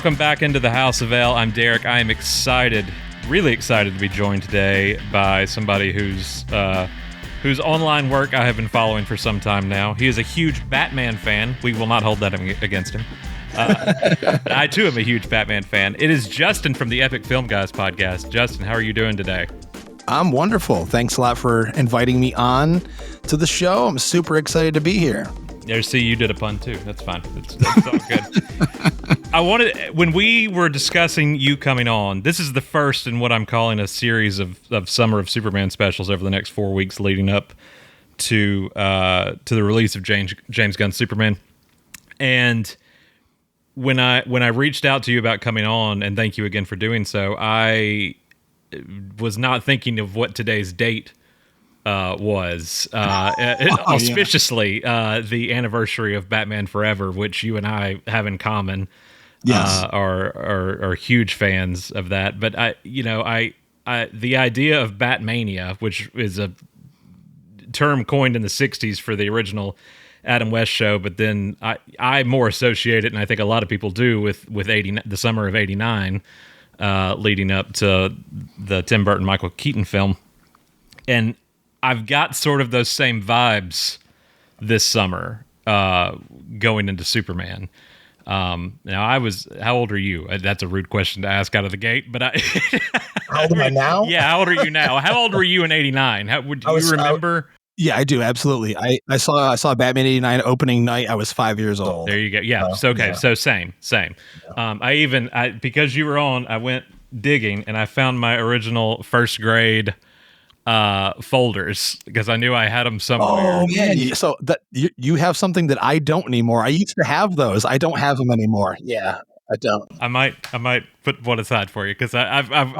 welcome back into the House of L. I'm Derek. I am excited, really excited to be joined today by somebody whose online work I have been following for some time now. He is a huge Batman fan. We will not hold that against him. I, too, am a huge Batman fan. It is Justin from the Epic Film Guys podcast. Justin, how are you doing today? I'm wonderful. Thanks a lot for inviting me on to the show. I'm super excited to be here. There, see, you did a pun too. That's fine. It's all good. When we were discussing you coming on, this is the first in what I'm calling a series of Summer of Superman specials over the next 4 weeks leading up to the release of James Gunn's Superman. And when I reached out to you about coming on, and thank you again for doing so, I was not thinking of what today's date was auspiciously the anniversary of Batman Forever, which you and I have in common. Yes. Are huge fans of that. But the idea of Batmania, which is a term coined in the 60s for the original Adam West show, but then I more associate it, and I think a lot of people do, with the summer of '89, leading up to the Tim Burton Michael Keaton film. And I've got sort of those same vibes this summer going into Superman. Now, how old are you? That's a rude question to ask out of the gate, but How old am I now? Yeah, how old are you now? How old were you in '89? Do you remember? Yeah, I do. Absolutely. I saw Batman '89 opening night. I was 5 years old. There you go. Yeah. So same. Yeah. Because you were on, I went digging and I found my original first grade folders because I knew I had them somewhere. Oh man! So that you have something that I don't anymore. I used to have those. I don't have them anymore. Yeah, I don't. I might put one aside for you because I remember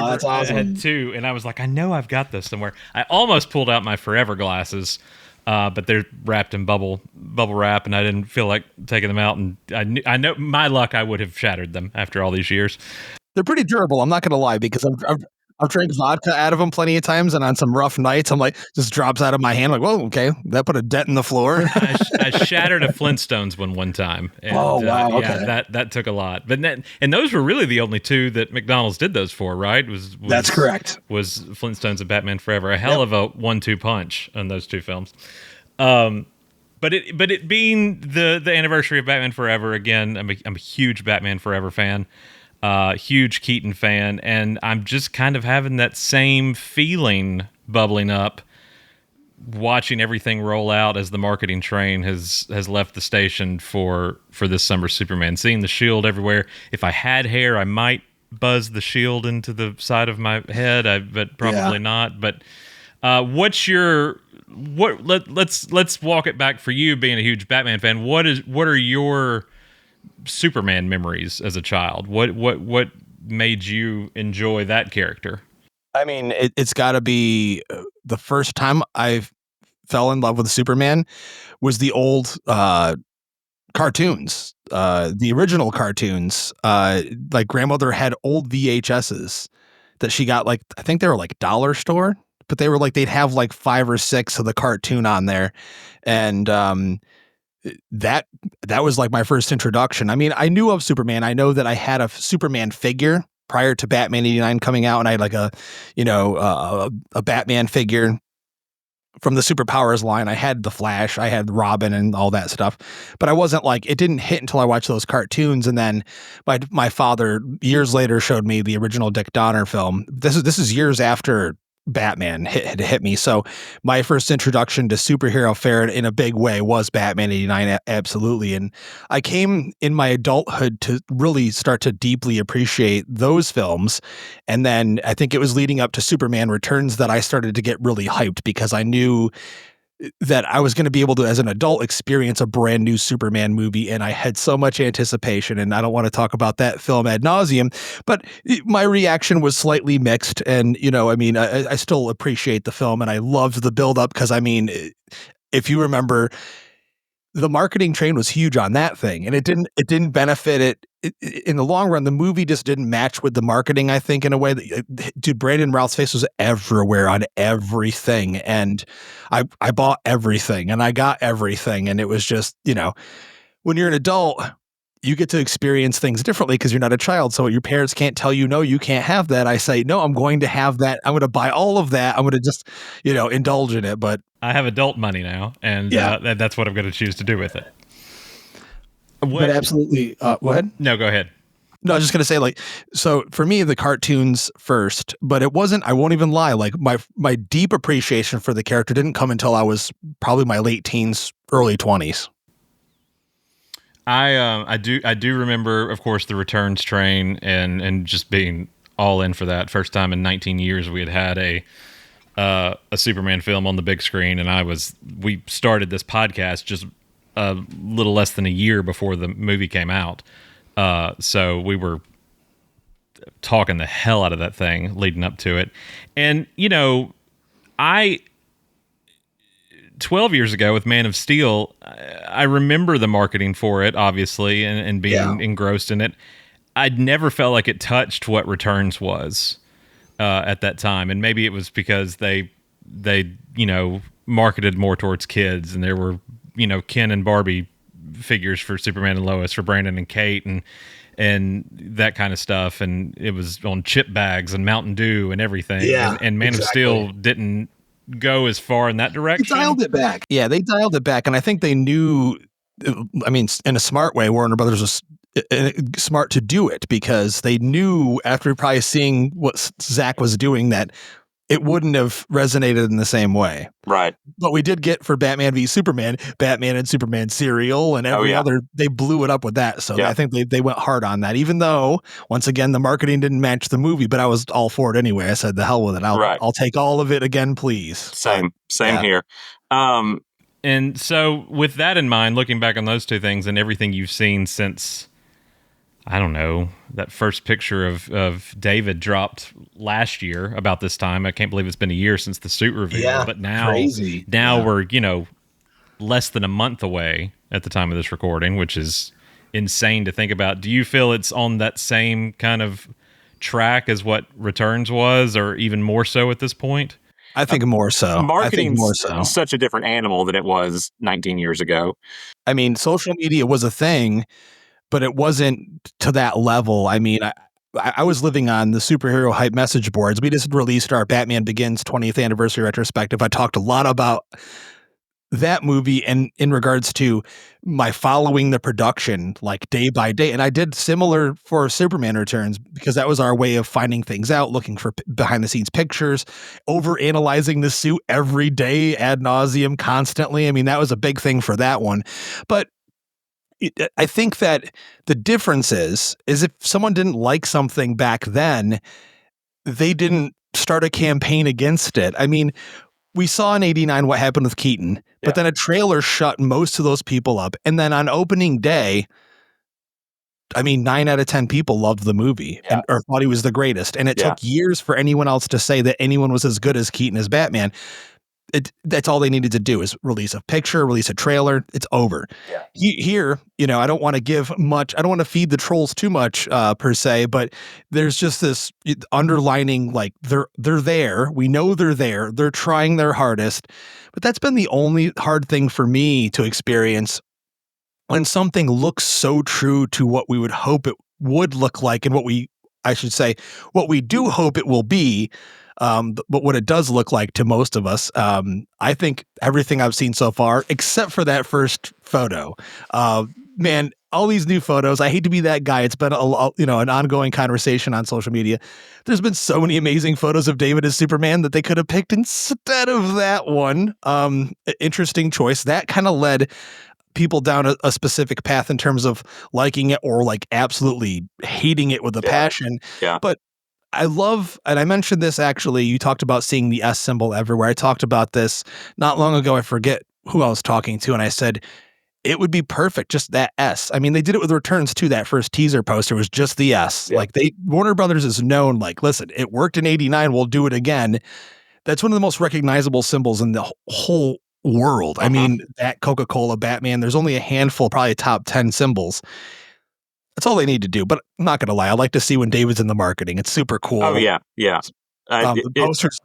that's awesome. I had two, and I was like, I know I've got this somewhere. I almost pulled out my Forever glasses, but they're wrapped in bubble wrap, and I didn't feel like taking them out. And I know my luck, I would have shattered them after all these years. They're pretty durable. I'm not going to lie, because I've drank vodka out of them plenty of times, and on some rough nights, I'm like, just drops out of my hand. Like, whoa, okay, that put a dent in the floor. I shattered a Flintstones one time. And, wow, okay. Yeah, that took a lot. But and those were really the only two that McDonald's did those for, right? That's correct. Was Flintstones and Batman Forever. A hell of a 1-2 punch on those two films. But it being the anniversary of Batman Forever, again, I'm a huge Batman Forever fan. Huge Keaton fan, and I'm just kind of having that same feeling bubbling up, watching everything roll out as the marketing train has left the station for this summer's Superman. Seeing the shield everywhere. If I had hair, I might buzz the shield into the side of my head, but probably not. But let's walk it back for you, being a huge Batman fan. What are your Superman memories as a child? What made you enjoy that character? I mean, it's got to be the first time I fell in love with Superman was the old cartoons, the original cartoons. Like grandmother had old VHSs that she got, like, I think they were like dollar store, but they were like, they'd have like 5 or 6 of the cartoon on there. And that was like my first introduction. I mean, I knew of Superman. I know that I had a Superman figure prior to Batman '89 coming out, and I had like a Batman figure from the Superpowers line. I had the Flash, I had Robin, and all that stuff. But I wasn't like, it didn't hit until I watched those cartoons, and then my father years later showed me the original Dick Donner film. This is years after Batman hit me. So my first introduction to superhero fare in a big way was Batman '89, absolutely. And I came in my adulthood to really start to deeply appreciate those films. And then I think it was leading up to Superman Returns that I started to get really hyped, because I knew that I was going to be able to, as an adult, experience a brand new Superman movie. And I had so much anticipation, and I don't want to talk about that film ad nauseum, but my reaction was slightly mixed. And, I mean, I still appreciate the film, and I loved the buildup, because, I mean, if you remember, the marketing train was huge on that thing, and it didn't benefit it. In the long run, the movie just didn't match with the marketing, I think, in a way that, dude, Brandon Routh's face was everywhere on everything. And I bought everything, and I got everything. And it was just, when you're an adult, you get to experience things differently because you're not a child. So your parents can't tell you, no, you can't have that. I say, no, I'm going to have that. I'm going to buy all of that. I'm going to just, indulge in it. But I have adult money now, and that's what I'm going to choose to do with it. But absolutely. Go ahead. No, go ahead. No, I was just going to say, so for me, the cartoons first, but it wasn't, I won't even lie, my deep appreciation for the character didn't come until I was probably my late teens, early 20s. I do remember, of course, the returns train and just being all in for that. First time in 19 years we had a Superman film on the big screen, and we started this podcast just a little less than a year before the movie came out. So we were talking the hell out of that thing leading up to it. And, 12 years ago with Man of Steel, I remember the marketing for it, obviously, and being engrossed in it. I'd never felt like it touched what Returns was at that time. And maybe it was because they marketed more towards kids, and there were, Ken and Barbie figures for Superman and Lois, for Brandon and Kate, and that kind of stuff. And it was on chip bags and Mountain Dew and everything. Yeah, and Man of Steel didn't go as far in that direction. They dialed it back. Yeah, they dialed it back. And I think they knew, in a smart way, Warner Brothers was smart to do it, because they knew after probably seeing what Zach was doing that it wouldn't have resonated in the same way. Right. But we did get, for Batman v Superman, Batman and Superman cereal and every other, they blew it up with that. So I think they went hard on that, even though, once again, the marketing didn't match the movie, but I was all for it anyway. I said, the hell with it. I'll take all of it again, please. Same here. And so with that in mind, looking back on those two things and everything you've seen since, I don't know, that first picture of David dropped last year about this time. I can't believe it's been a year since the suit reveal. Yeah, but now crazy. We're, less than a month away at the time of this recording, which is insane to think about. Do you feel it's on that same kind of track as what Returns was, or even more so at this point? I think more so. Marketing's such a different animal than it was 19 years ago. I mean, social media was a thing, but it wasn't to that level. I mean, I was living on the superhero hype message boards. We just released our Batman Begins 20th anniversary retrospective. I talked a lot about that movie and in regards to my following the production day by day. And I did similar for Superman Returns, because that was our way of finding things out, looking for behind the scenes pictures, over analyzing the suit every day ad nauseum constantly. I mean, that was a big thing for that one. But I think that the difference is if someone didn't like something back then, they didn't start a campaign against it. I mean, we saw in '89 what happened with Keaton, but then a trailer shut most of those people up. And then on opening day, 9 out of 10 people loved the movie or thought he was the greatest. And it took years for anyone else to say that anyone was as good as Keaton as Batman. That's all they needed to do, is release a picture, release a trailer. It's over. Yeah. Here, I don't want to give much. I don't want to feed the trolls too much per se, but there's just this underlining, they're there. We know they're there. They're trying their hardest. But that's been the only hard thing for me to experience, when something looks so true to what we would hope it would look like, and what we do hope it will be. But what it does look like to most of us, I think everything I've seen so far, except for that first photo, man, all these new photos, I hate to be that guy. It's been an ongoing conversation on social media. There's been so many amazing photos of David as Superman that they could have picked instead of that one. Interesting choice. That kind of led people down a specific path in terms of liking it or absolutely hating it with a passion. Yeah. But I love, and I mentioned this actually, you talked about seeing the S symbol everywhere. I talked about this not long ago. I forget who I was talking to, and I said, it would be perfect, just that S. I mean, they did it with Returns too. That first teaser poster was just the S. Yeah. Warner Brothers is known, listen, it worked in '89, we'll do it again. That's one of the most recognizable symbols in the whole world. I mean, that Coca-Cola, Batman, there's only a handful, probably top 10 symbols. That's all they need to do. But I'm not going to lie. I like to see when David's in the marketing. It's super cool. Oh, yeah. Yeah. The posters,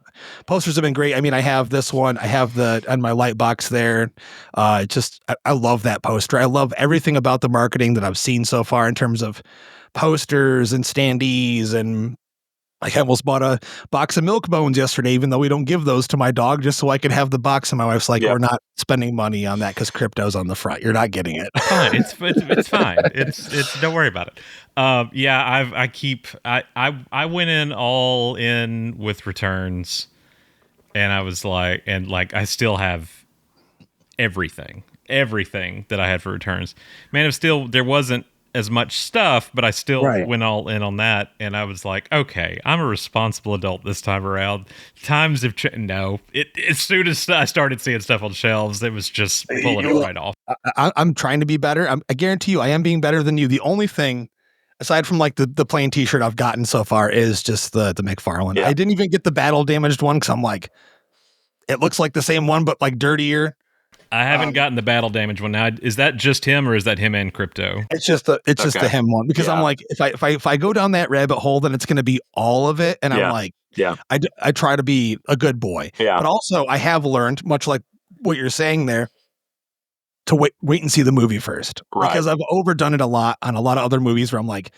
posters have been great. I mean, I have this one. I have the on my light box there. I love that poster. I love everything about the marketing that I've seen so far in terms of posters and standees, and I almost bought a box of milk bones yesterday, even though we don't give those to my dog, just so I could have the box. And my wife's like, Yep. we're not spending money on that because crypto's on the front. You're not getting it. Fine. It's fine. It's don't worry about it. Yeah, I went in all in with returns, and I was like, I still have everything that I had for returns. Man of Steel, there wasn't as much stuff, but I still went all in on that, and I was like, okay, I'm a responsible adult this time around. Times have changed. No, as soon as I started seeing stuff on shelves, it was just pulling it right off. I'm trying to be better. I guarantee you, I am being better than you. The only thing, aside from like the plain T-shirt I've gotten so far, is just the McFarlane. Yeah. I didn't even get the battle damaged one because I'm like, it looks like the same one, but like dirtier. I haven't gotten the battle damage one now. Is that just him, or is that him and Crypto? It's just the him one, because I'm like, if I go down that rabbit hole, then it's going to be all of it, and I'm like, I try to be a good boy, but also I have learned, much like what you're saying there, to wait and see the movie first, because I've overdone it a lot on a lot of other movies where I'm like,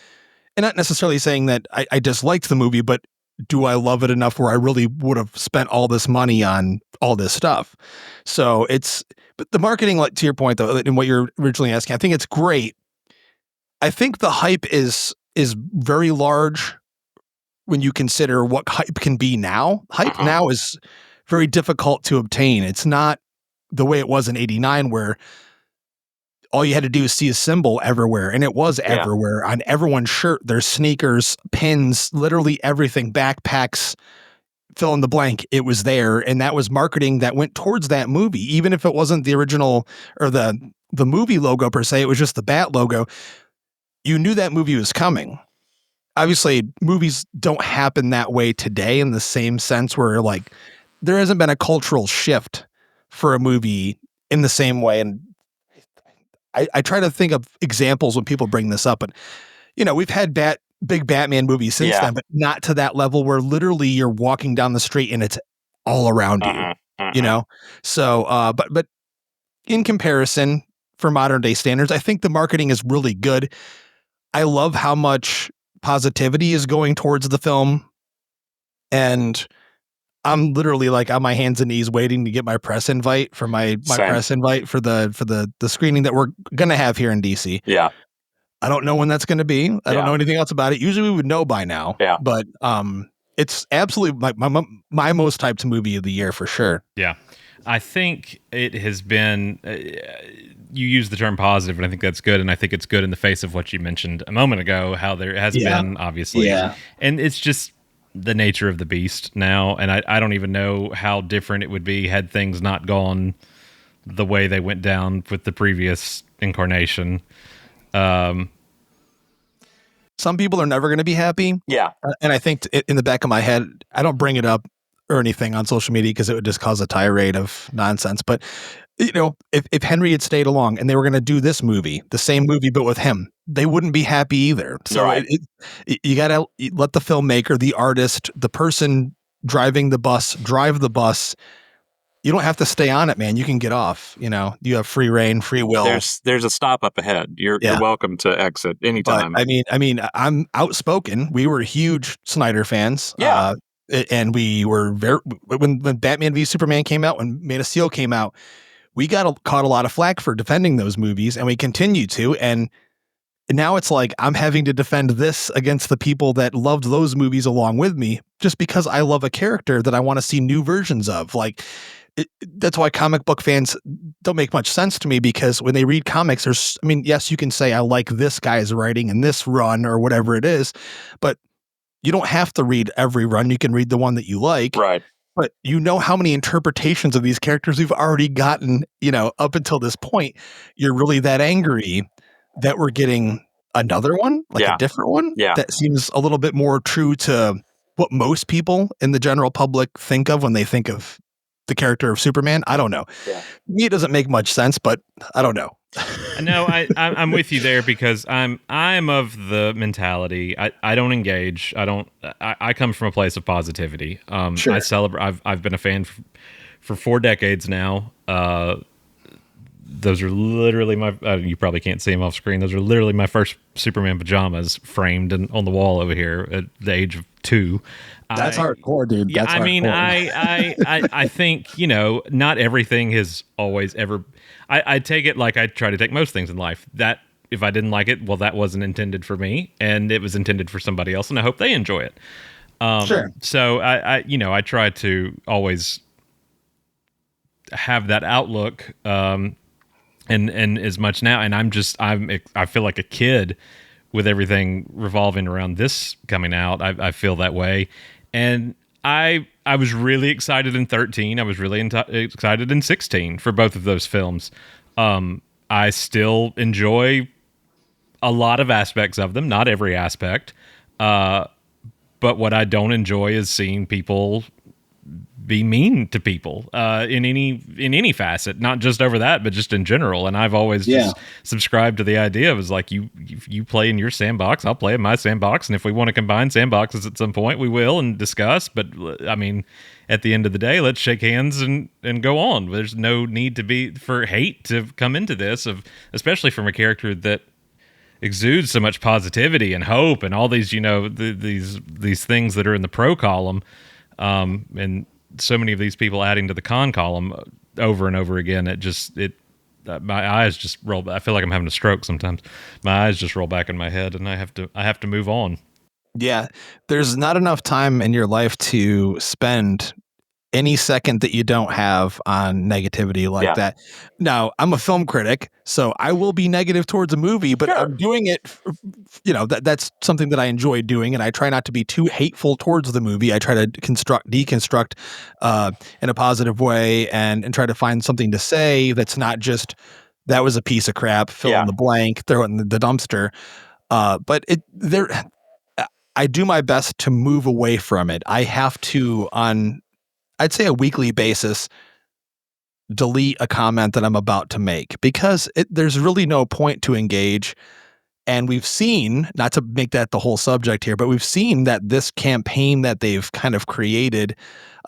and not necessarily saying that I disliked the movie, but do I love it enough where I really would have spent all this money on all this stuff? So but the marketing, like to your point though, and what you're originally asking, I think it's great. I think the hype is very large when you consider what hype can be now. Hype now is very difficult to obtain. It's not the way it was in '89, where all you had to do is see a symbol everywhere, and it was everywhere on everyone's shirt, their sneakers, pins, literally everything, backpacks, fill in the blank. It was there, and that was marketing that went towards that movie, even if it wasn't the original or the movie logo per se. It was just the Bat logo. You knew that movie was coming. Obviously, movies don't happen that way today in the same sense, where like there hasn't been a cultural shift for a movie in the same way. And I try to think of examples when people bring this up, but we've had big Batman movies since then, but not to that level where literally you're walking down the street and it's all around you, So, but in comparison, for modern day standards, I think the marketing is really good. I love how much positivity is going towards the film, and I'm literally like on my hands and knees waiting to get my press invite for my press invite for the screening that we're gonna have here in DC. Yeah. I don't know when that's going to be. I don't know anything else about it. Usually we would know by now. Yeah. But it's absolutely my most hyped movie of the year for sure. Yeah. I think it has been, you use the term positive, and I think that's good. And I think it's good in the face of what you mentioned a moment ago, how there has been, obviously. Yeah. And it's just the nature of the beast now. And I don't even know how different it would be had things not gone the way they went down with the previous incarnation. Some people are never going to be happy. Yeah. And I think in the back of my head, I don't bring it up or anything on social media because it would just cause a tirade of nonsense. But, if Henry had stayed along and they were going to do this movie, the same movie, but with him, they wouldn't be happy either. So you got to let the filmmaker, the artist, the person driving the bus, drive the bus. You don't have to stay on it, man. You can get off. You have free reign, free will. There's a stop up ahead. You're welcome to exit anytime. But, I mean, I'm outspoken. We were huge Snyder fans. Yeah. And we were when Batman v Superman came out, when Man of Steel came out, we caught a lot of flack for defending those movies, and we continue to. And now it's like I'm having to defend this against the people that loved those movies along with me, just because I love a character that I want to see new versions of. Like, that's why comic book fans don't make much sense to me, because when they read comics, yes, you can say I like this guy's writing in this run or whatever it is, but you don't have to read every run. You can read the one that you like. Right. But how many interpretations of these characters we've already gotten, up until this point. You're really that angry that we're getting another one, like a different one that seems a little bit more true to what most people in the general public think of when they think of the character of Superman. I don't know. Yeah. Me, it doesn't make much sense, but I don't know. No, I'm with you there because I'm of the mentality I don't engage. I come from a place of positivity. Sure. I celebrate. I've been a fan for 4 decades now. Those are literally my. You probably can't see them off screen. Those are literally my first Superman pajamas framed on the wall over here at the age of 2. That's hardcore, dude. Yeah, That's I mean, hardcore. I think not everything has always ever. I take it like I try to take most things in life. That if I didn't like it, well, that wasn't intended for me, and it was intended for somebody else, and I hope they enjoy it. Sure. So I try to always have that outlook. And as much now, and I feel like a kid with everything revolving around this coming out. I feel that way, and I was really excited in 13. I was really excited in 16 for both of those films. I still enjoy a lot of aspects of them, not every aspect. But what I don't enjoy is seeing people be mean to people in any facet, not just over that, but just in general. And I've always just subscribed to the idea of like you play in your sandbox, I'll play in my sandbox, and if we want to combine sandboxes at some point, we will and discuss. But I mean, at the end of the day, let's shake hands and go on. There's no need to be for hate to come into this, especially from a character that exudes so much positivity and hope and all these these things that are in the pro column. And so many of these people adding to the con column over and over again. My eyes just roll. I feel like I'm having a stroke sometimes. My eyes just roll back in my head, and I have to move on. Yeah, there's not enough time in your life to spend any second that you don't have on negativity like that. Now, I'm a film critic, so I will be negative towards a movie, but I'm doing it, that's something that I enjoy doing, and I try not to be too hateful towards the movie. I try to deconstruct in a positive way and try to find something to say that's not just, that was a piece of crap, fill in the blank, throw it in the dumpster. But I do my best to move away from it. I have to, on I'd say a weekly basis, delete a comment that I'm about to make because there's really no point to engage. And we've seen, not to make that the whole subject here, but we've seen that this campaign that they've kind of created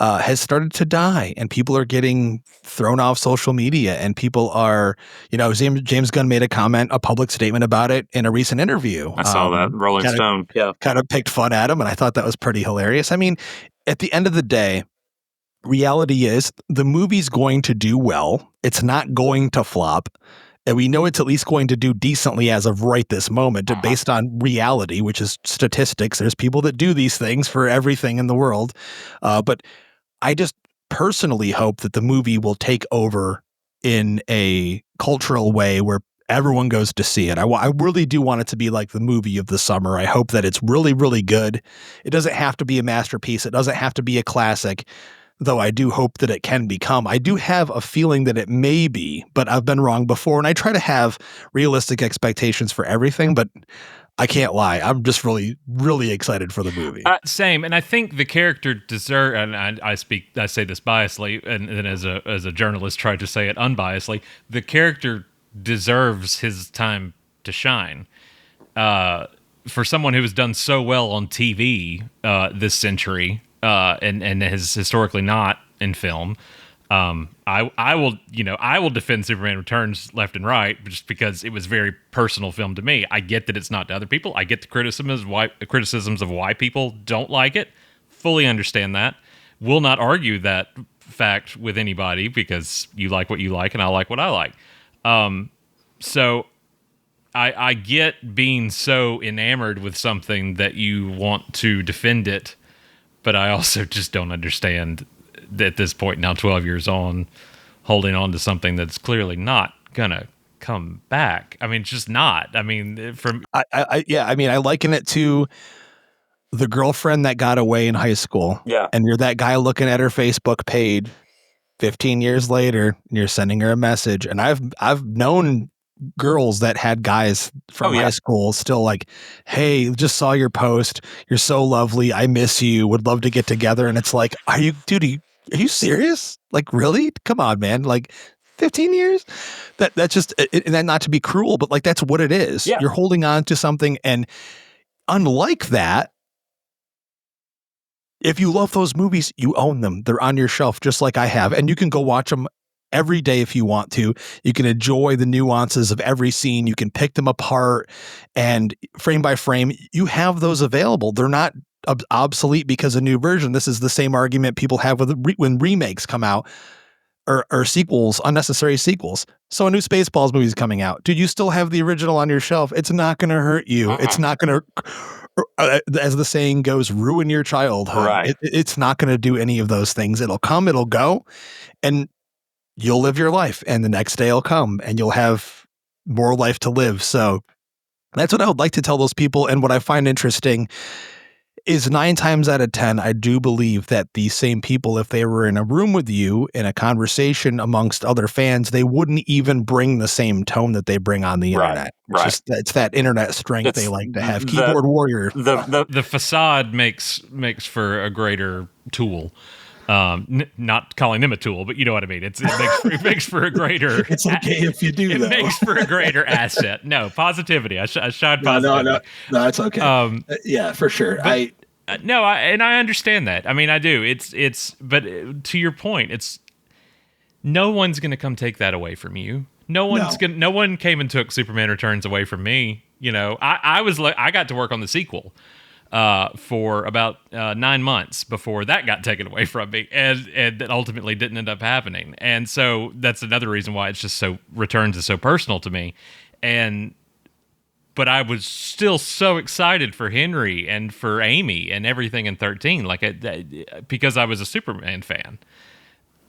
has started to die, and people are getting thrown off social media, and people are, James Gunn made a public statement about it in a recent interview. I saw that. Rolling Stone. Kind of picked fun at him, and I thought that was pretty hilarious. I mean, at the end of the day, reality is the movie's going to do well. It's not going to flop. And we know it's at least going to do decently as of right this moment, based on reality, which is statistics. There's people that do these things for everything in the world. But I just personally hope that the movie will take over in a cultural way where everyone goes to see it. I really do want it to be like the movie of the summer. I hope that it's really, really good. It doesn't have to be a masterpiece. It doesn't have to be a classic, though I do hope that it can become. I do have a feeling that it may be, but I've been wrong before, and I try to have realistic expectations for everything, but I can't lie. I'm just really, really excited for the movie. Same, and I think the character deserves, and I say this biasly, and as a journalist try to say it unbiasedly, the character deserves his time to shine. For someone who has done so well on TV this century, and has historically not in film, I will defend Superman Returns left and right just because it was very personal film to me. I get that it's not to other people. I get the criticisms of why people don't like it. Fully understand that. Will not argue that fact with anybody because you like what you like and I like what I like. So I get being so enamored with something that you want to defend it, but I also just don't understand that at this point now, 12 years on, holding on to something that's clearly not gonna come back. I mean, it's just not. I mean, I liken it to the girlfriend that got away in high school. Yeah. And you're that guy looking at her Facebook page 15 years later, and you're sending her a message. And I've known girls that had guys from high school still like, hey, just saw your post. You're so lovely. I miss you. Would love to get together. And it's like, are you, dude, Are you serious? Like, really? Come on, man. Like 15 years? That's just, and that, not to be cruel, but like, that's what it is. Yeah. You're holding on to something. And unlike that, if you love those movies, you own them. They're on your shelf, just like I have. And you can go watch them every day if you want to. You can enjoy the nuances of every scene. You can pick them apart and frame by frame, you have those available. They're not obsolete because a new version. This is the same argument people have with when remakes come out or sequels, unnecessary sequels. So a new Spaceballs movie is coming out. Dude, you still have the original on your shelf. It's not going to hurt you. It's not going to, as the saying goes, ruin your childhood. Right. It's not going to do any of those things. It'll come, it'll go, and you'll live your life. And the next day will come and you'll have more life to live. So that's what I would like to tell those people. And what I find interesting is 9 times out of 10, I do believe that these same people, if they were in a room with you in a conversation amongst other fans, they wouldn't even bring the same tone that they bring on the internet. It's that internet strength they like to have. Keyboard warrior. The facade makes for a greater tool. Not calling them a tool, but you know what I mean. It makes for a greater. It's okay if you do. It makes for a greater asset. No positivity. I shot positivity. No, it's okay. Yeah, for sure. But, I understand that. I mean, I do. But to your point, it's no one's going to come take that away from you. No one came and took Superman Returns away from me. You know, I got to work on the sequel for about 9 months before that got taken away from me, and that ultimately didn't end up happening. And so that's another reason why it's just so Returns is so personal to me. But I was still so excited for Henry and for Amy and everything in 13, because I was a Superman fan.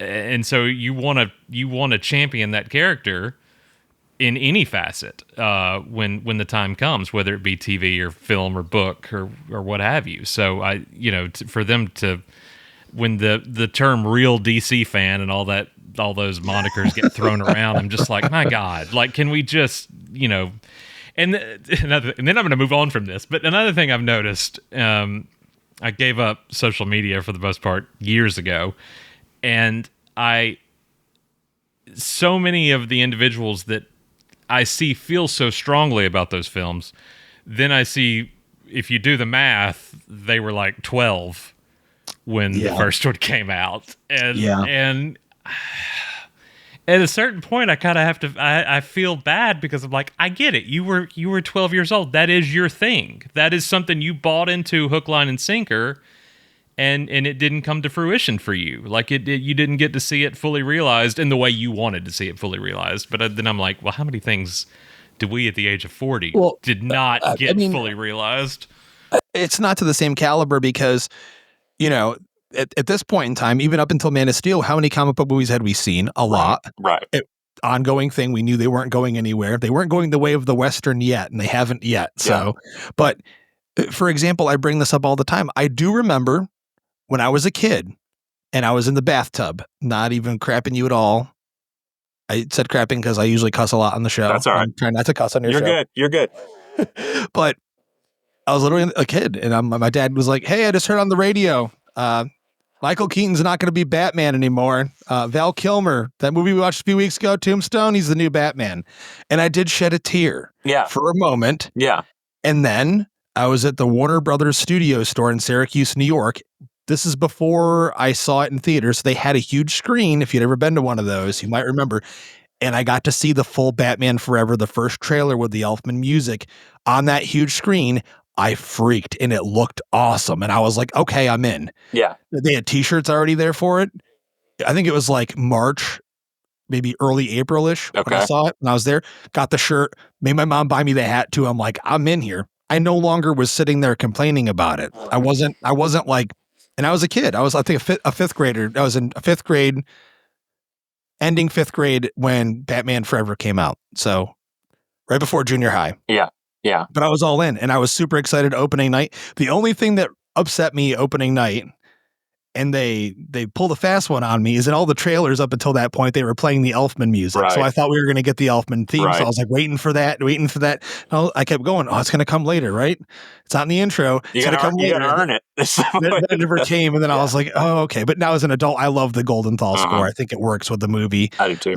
And so you want to champion that character in any facet when the time comes, whether it be TV or film or book or what have you. So for them to, when the term real DC fan and all those monikers get thrown around, I'm just like, my God, like, can we just, and then I'm going to move on from this. But another thing I've noticed, I gave up social media for the most part years ago, and so many of the individuals that I see feel so strongly about those films, then I see, if you do the math, they were like 12 when the first one came out. And at a certain point, I kind of have to, I feel bad because I'm like, I get it. You were 12 years old. That is your thing. That is something you bought into hook, line, and sinker. And it didn't come to fruition for you. Like you didn't get to see it fully realized in the way you wanted to see it fully realized. But then I'm like, well, how many things did we at the age of 40 did not get fully realized? It's not to the same caliber because, at this point in time, even up until Man of Steel, how many comic book movies had we seen? A lot. Right. Ongoing thing. We knew they weren't going anywhere. They weren't going the way of the Western yet, and they haven't yet. So, but for example, I bring this up all the time. I do remember when I was a kid and I was in the bathtub, not even crapping you at all. I said crapping because I usually cuss a lot on the show. That's all right. I'm trying not to cuss on your show. You're good. But I was literally a kid, and my dad was like, "Hey, I just heard on the radio, Michael Keaton's not going to be Batman anymore. Val Kilmer, that movie we watched a few weeks ago, Tombstone, he's the new Batman." And I did shed a tear for a moment. Yeah. And then I was at the Warner Brothers studio store in Syracuse, New York. This is before I saw it in theaters. They had a huge screen. If you'd ever been to one of those, you might remember. And I got to see the full Batman Forever, the first trailer with the Elfman music on that huge screen. I freaked, and it looked awesome. And I was like, okay, I'm in. Yeah. They had t-shirts already there for it. I think it was like March, maybe early April-ish when I saw it. And I was there, got the shirt, made my mom buy me the hat too. I'm like, I'm in here. I no longer was sitting there complaining about it. I wasn't like, and I was a kid. I was, I think, a fifth grader. I was in fifth grade, ending fifth grade when Batman Forever came out. So right before junior high. Yeah. Yeah. But I was all in, and I was super excited opening night. The only thing that upset me opening night, and they pulled a fast one on me is in all the trailers up until that point, they were playing the Elfman music. Right. So I thought we were going to get the Elfman theme. Right. So I was like, waiting for that. No, I kept going. Oh, it's going to come later, right? It's not in the intro. You gotta earn it. That never came. And then I was like, oh, okay. But now as an adult, I love the Goldenthal score. I think it works with the movie. I do too.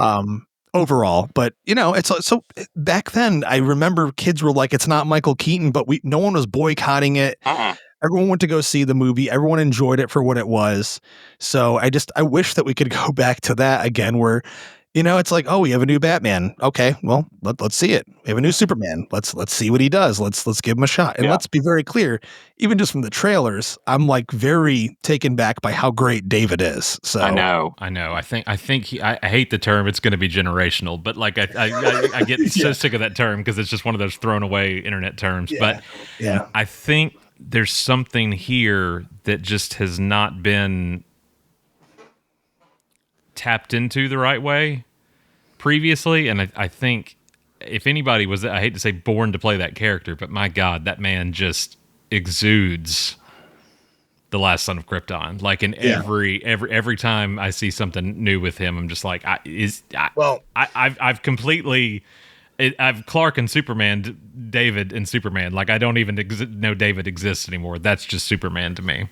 Overall, but it's so back then I remember kids were like, it's not Michael Keaton, but no one was boycotting it. Everyone went to go see the movie. Everyone enjoyed it for what it was. So I wish that we could go back to that again where, it's like, oh, we have a new Batman. Okay, well, let's see it. We have a new Superman. Let's see what he does. Let's give him a shot. And let's be very clear, even just from the trailers, I'm like very taken back by how great David is. So I know. I think I hate the term. It's going to be generational, but like I get so sick of that term because it's just one of those thrown away internet terms. But I think there's something here that just has not been tapped into the right way previously, and I think if anybody was, I hate to say born to play that character, but my God, that man just exudes the last son of Krypton. Like in every time I see something new with him, I'm just like, I've completely. I've Clark and Superman, David and Superman. Like I don't even know David exists anymore. That's just Superman to me.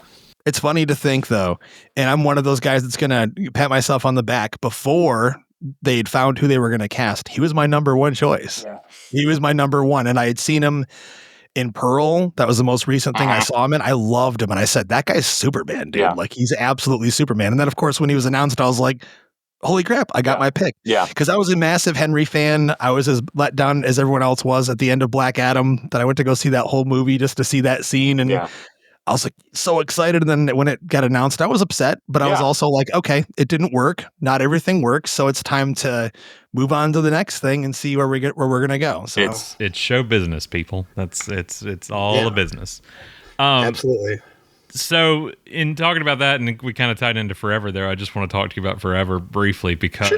It's funny to think though, and I'm one of those guys that's gonna pat myself on the back before they'd found who they were gonna cast. He was my number one choice. Yeah. He was my number one, and I had seen him in Pearl. That was the most recent thing I saw him in. I loved him, and I said, that guy's Superman, dude. Yeah. Like he's absolutely Superman. And then of course when he was announced, I was like, holy crap, I got my pick. Yeah. Because I was a massive Henry fan. I was as let down as everyone else was at the end of Black Adam that I went to go see that whole movie just to see that scene. And I was like so excited. And then when it got announced, I was upset, but I was also like, okay, it didn't work. Not everything works. So it's time to move on to the next thing and see where we're going to go. So it's show business, people. It's all a business. Absolutely. So in talking about that, and we kind of tied into Forever there, I just want to talk to you about Forever briefly because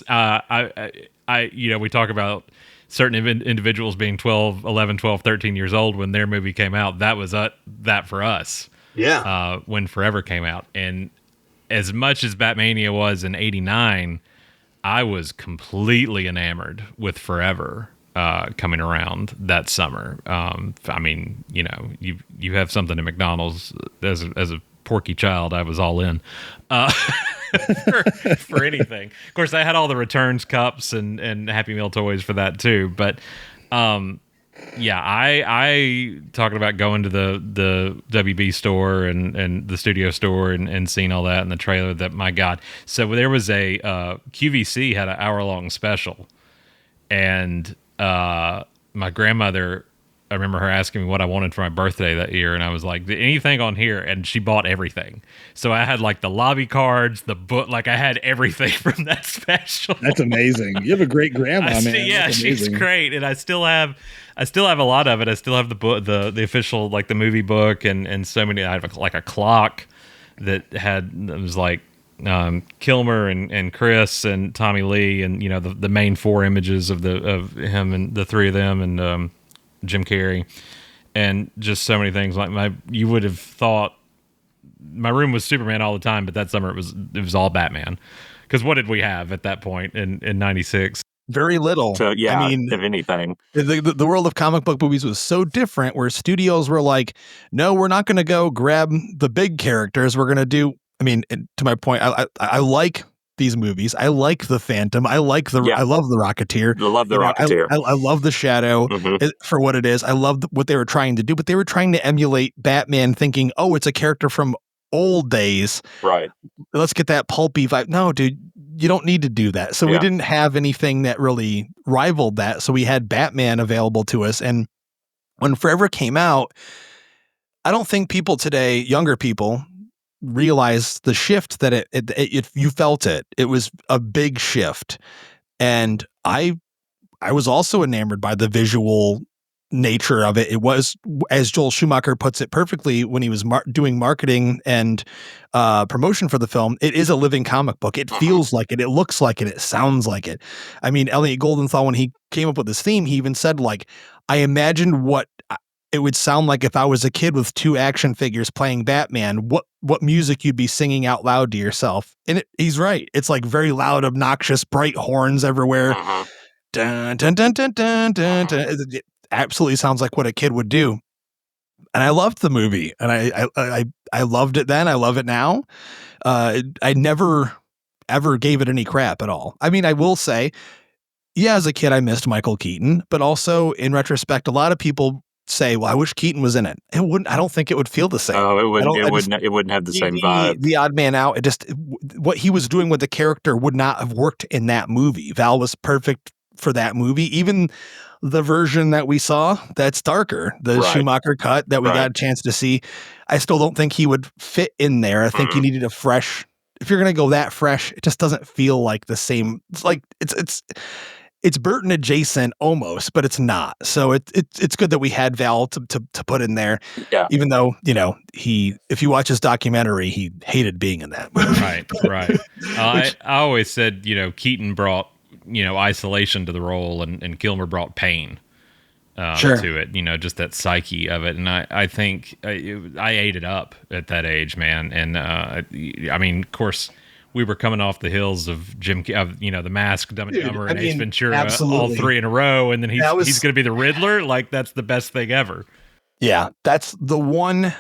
I we talk about certain individuals being 11, 12, 13 years old when their movie came out. That was that for us. Yeah. When Forever came out. And as much as Batmania was in 89, I was completely enamored with Forever coming around that summer. I mean, you have something at McDonald's as a porky child, I was all in for anything. Of course, I had all the returns cups and Happy Meal toys for that too. But I talking about going to the WB store and the studio store and seeing all that in the trailer. That my God! So there was a QVC had an hour-long special, and my grandmother, I remember her asking me what I wanted for my birthday that year, and I was like, anything on here? And she bought everything. So I had like the lobby cards, the book, like I had everything from that special. That's amazing. You have a great grandma, man. Yeah, she's great. And I still have a lot of it. I still have the book, the official, like the movie book and so many. I have like a clock that was like Kilmer and Chris and Tommy Lee and the main four images of him and the three of them and Jim Carrey and just so many things. Like you would have thought my room was Superman all the time, but that summer it was all Batman. Because what did we have at that point in 96? Very little. So, I mean, if anything. The world of comic book movies was so different where studios were like, no, we're not going to go grab the big characters. We're going to do, I mean, to my point, I like these movies. I like the Phantom. I like I love the Rocketeer. I love the Rocketeer. I love the Shadow for what it is. I love what they were trying to do, but they were trying to emulate Batman thinking, oh, it's a character from old days. Right. Let's get that pulpy vibe. No, dude, you don't need to do that. So we didn't have anything that really rivaled that. So we had Batman available to us. And when Forever came out, I don't think people today, younger people, realize the shift that it you felt it. It was a big shift. And I was also enamored by the visual nature of it. It was, as Joel Schumacher puts it perfectly when he was doing marketing and promotion for the film, it is a living comic book. It feels like it. It looks like it. It sounds like it. I mean, Elliot Goldenthal, when he came up with this theme, he even said, like, I imagined what it would sound like if I was a kid with 2 action figures playing Batman, what music you'd be singing out loud to yourself. And he's right. It's like very loud, obnoxious, bright horns everywhere. Dun, dun, dun, dun, dun, dun, dun. It absolutely sounds like what a kid would do. And I loved the movie, and I loved it then. I love it now. I never ever gave it any crap at all. I mean, I will say, yeah, as a kid, I missed Michael Keaton, but also in retrospect, a lot of people say, "Well, I wish Keaton was in it." It wouldn't. I don't think it would feel the same. Oh, it wouldn't. It wouldn't have the same vibe. The odd man out. It just what he was doing with the character would not have worked in that movie. Val was perfect for that movie. Even the version that we saw that's darker, the Schumacher cut that we got a chance to see, I still don't think he would fit in there. I think you needed a fresh. If you're gonna go that fresh, it just doesn't feel like the same. It's like it's Burton adjacent almost, but it's not. So it's good that we had Val to put in there. Yeah. Even though, if you watch his documentary, he hated being in that movie. Right. I always said, Keaton brought, isolation to the role, and Kilmer brought pain to it, just that psyche of it. And I think I ate it up at that age, man. And I mean, of course, we were coming off the hills of The Mask, Dumb and Dumber, and Ace Ventura, all 3 in a row, and then he's going to be the Riddler. Like, that's the best thing ever. Yeah, that's the one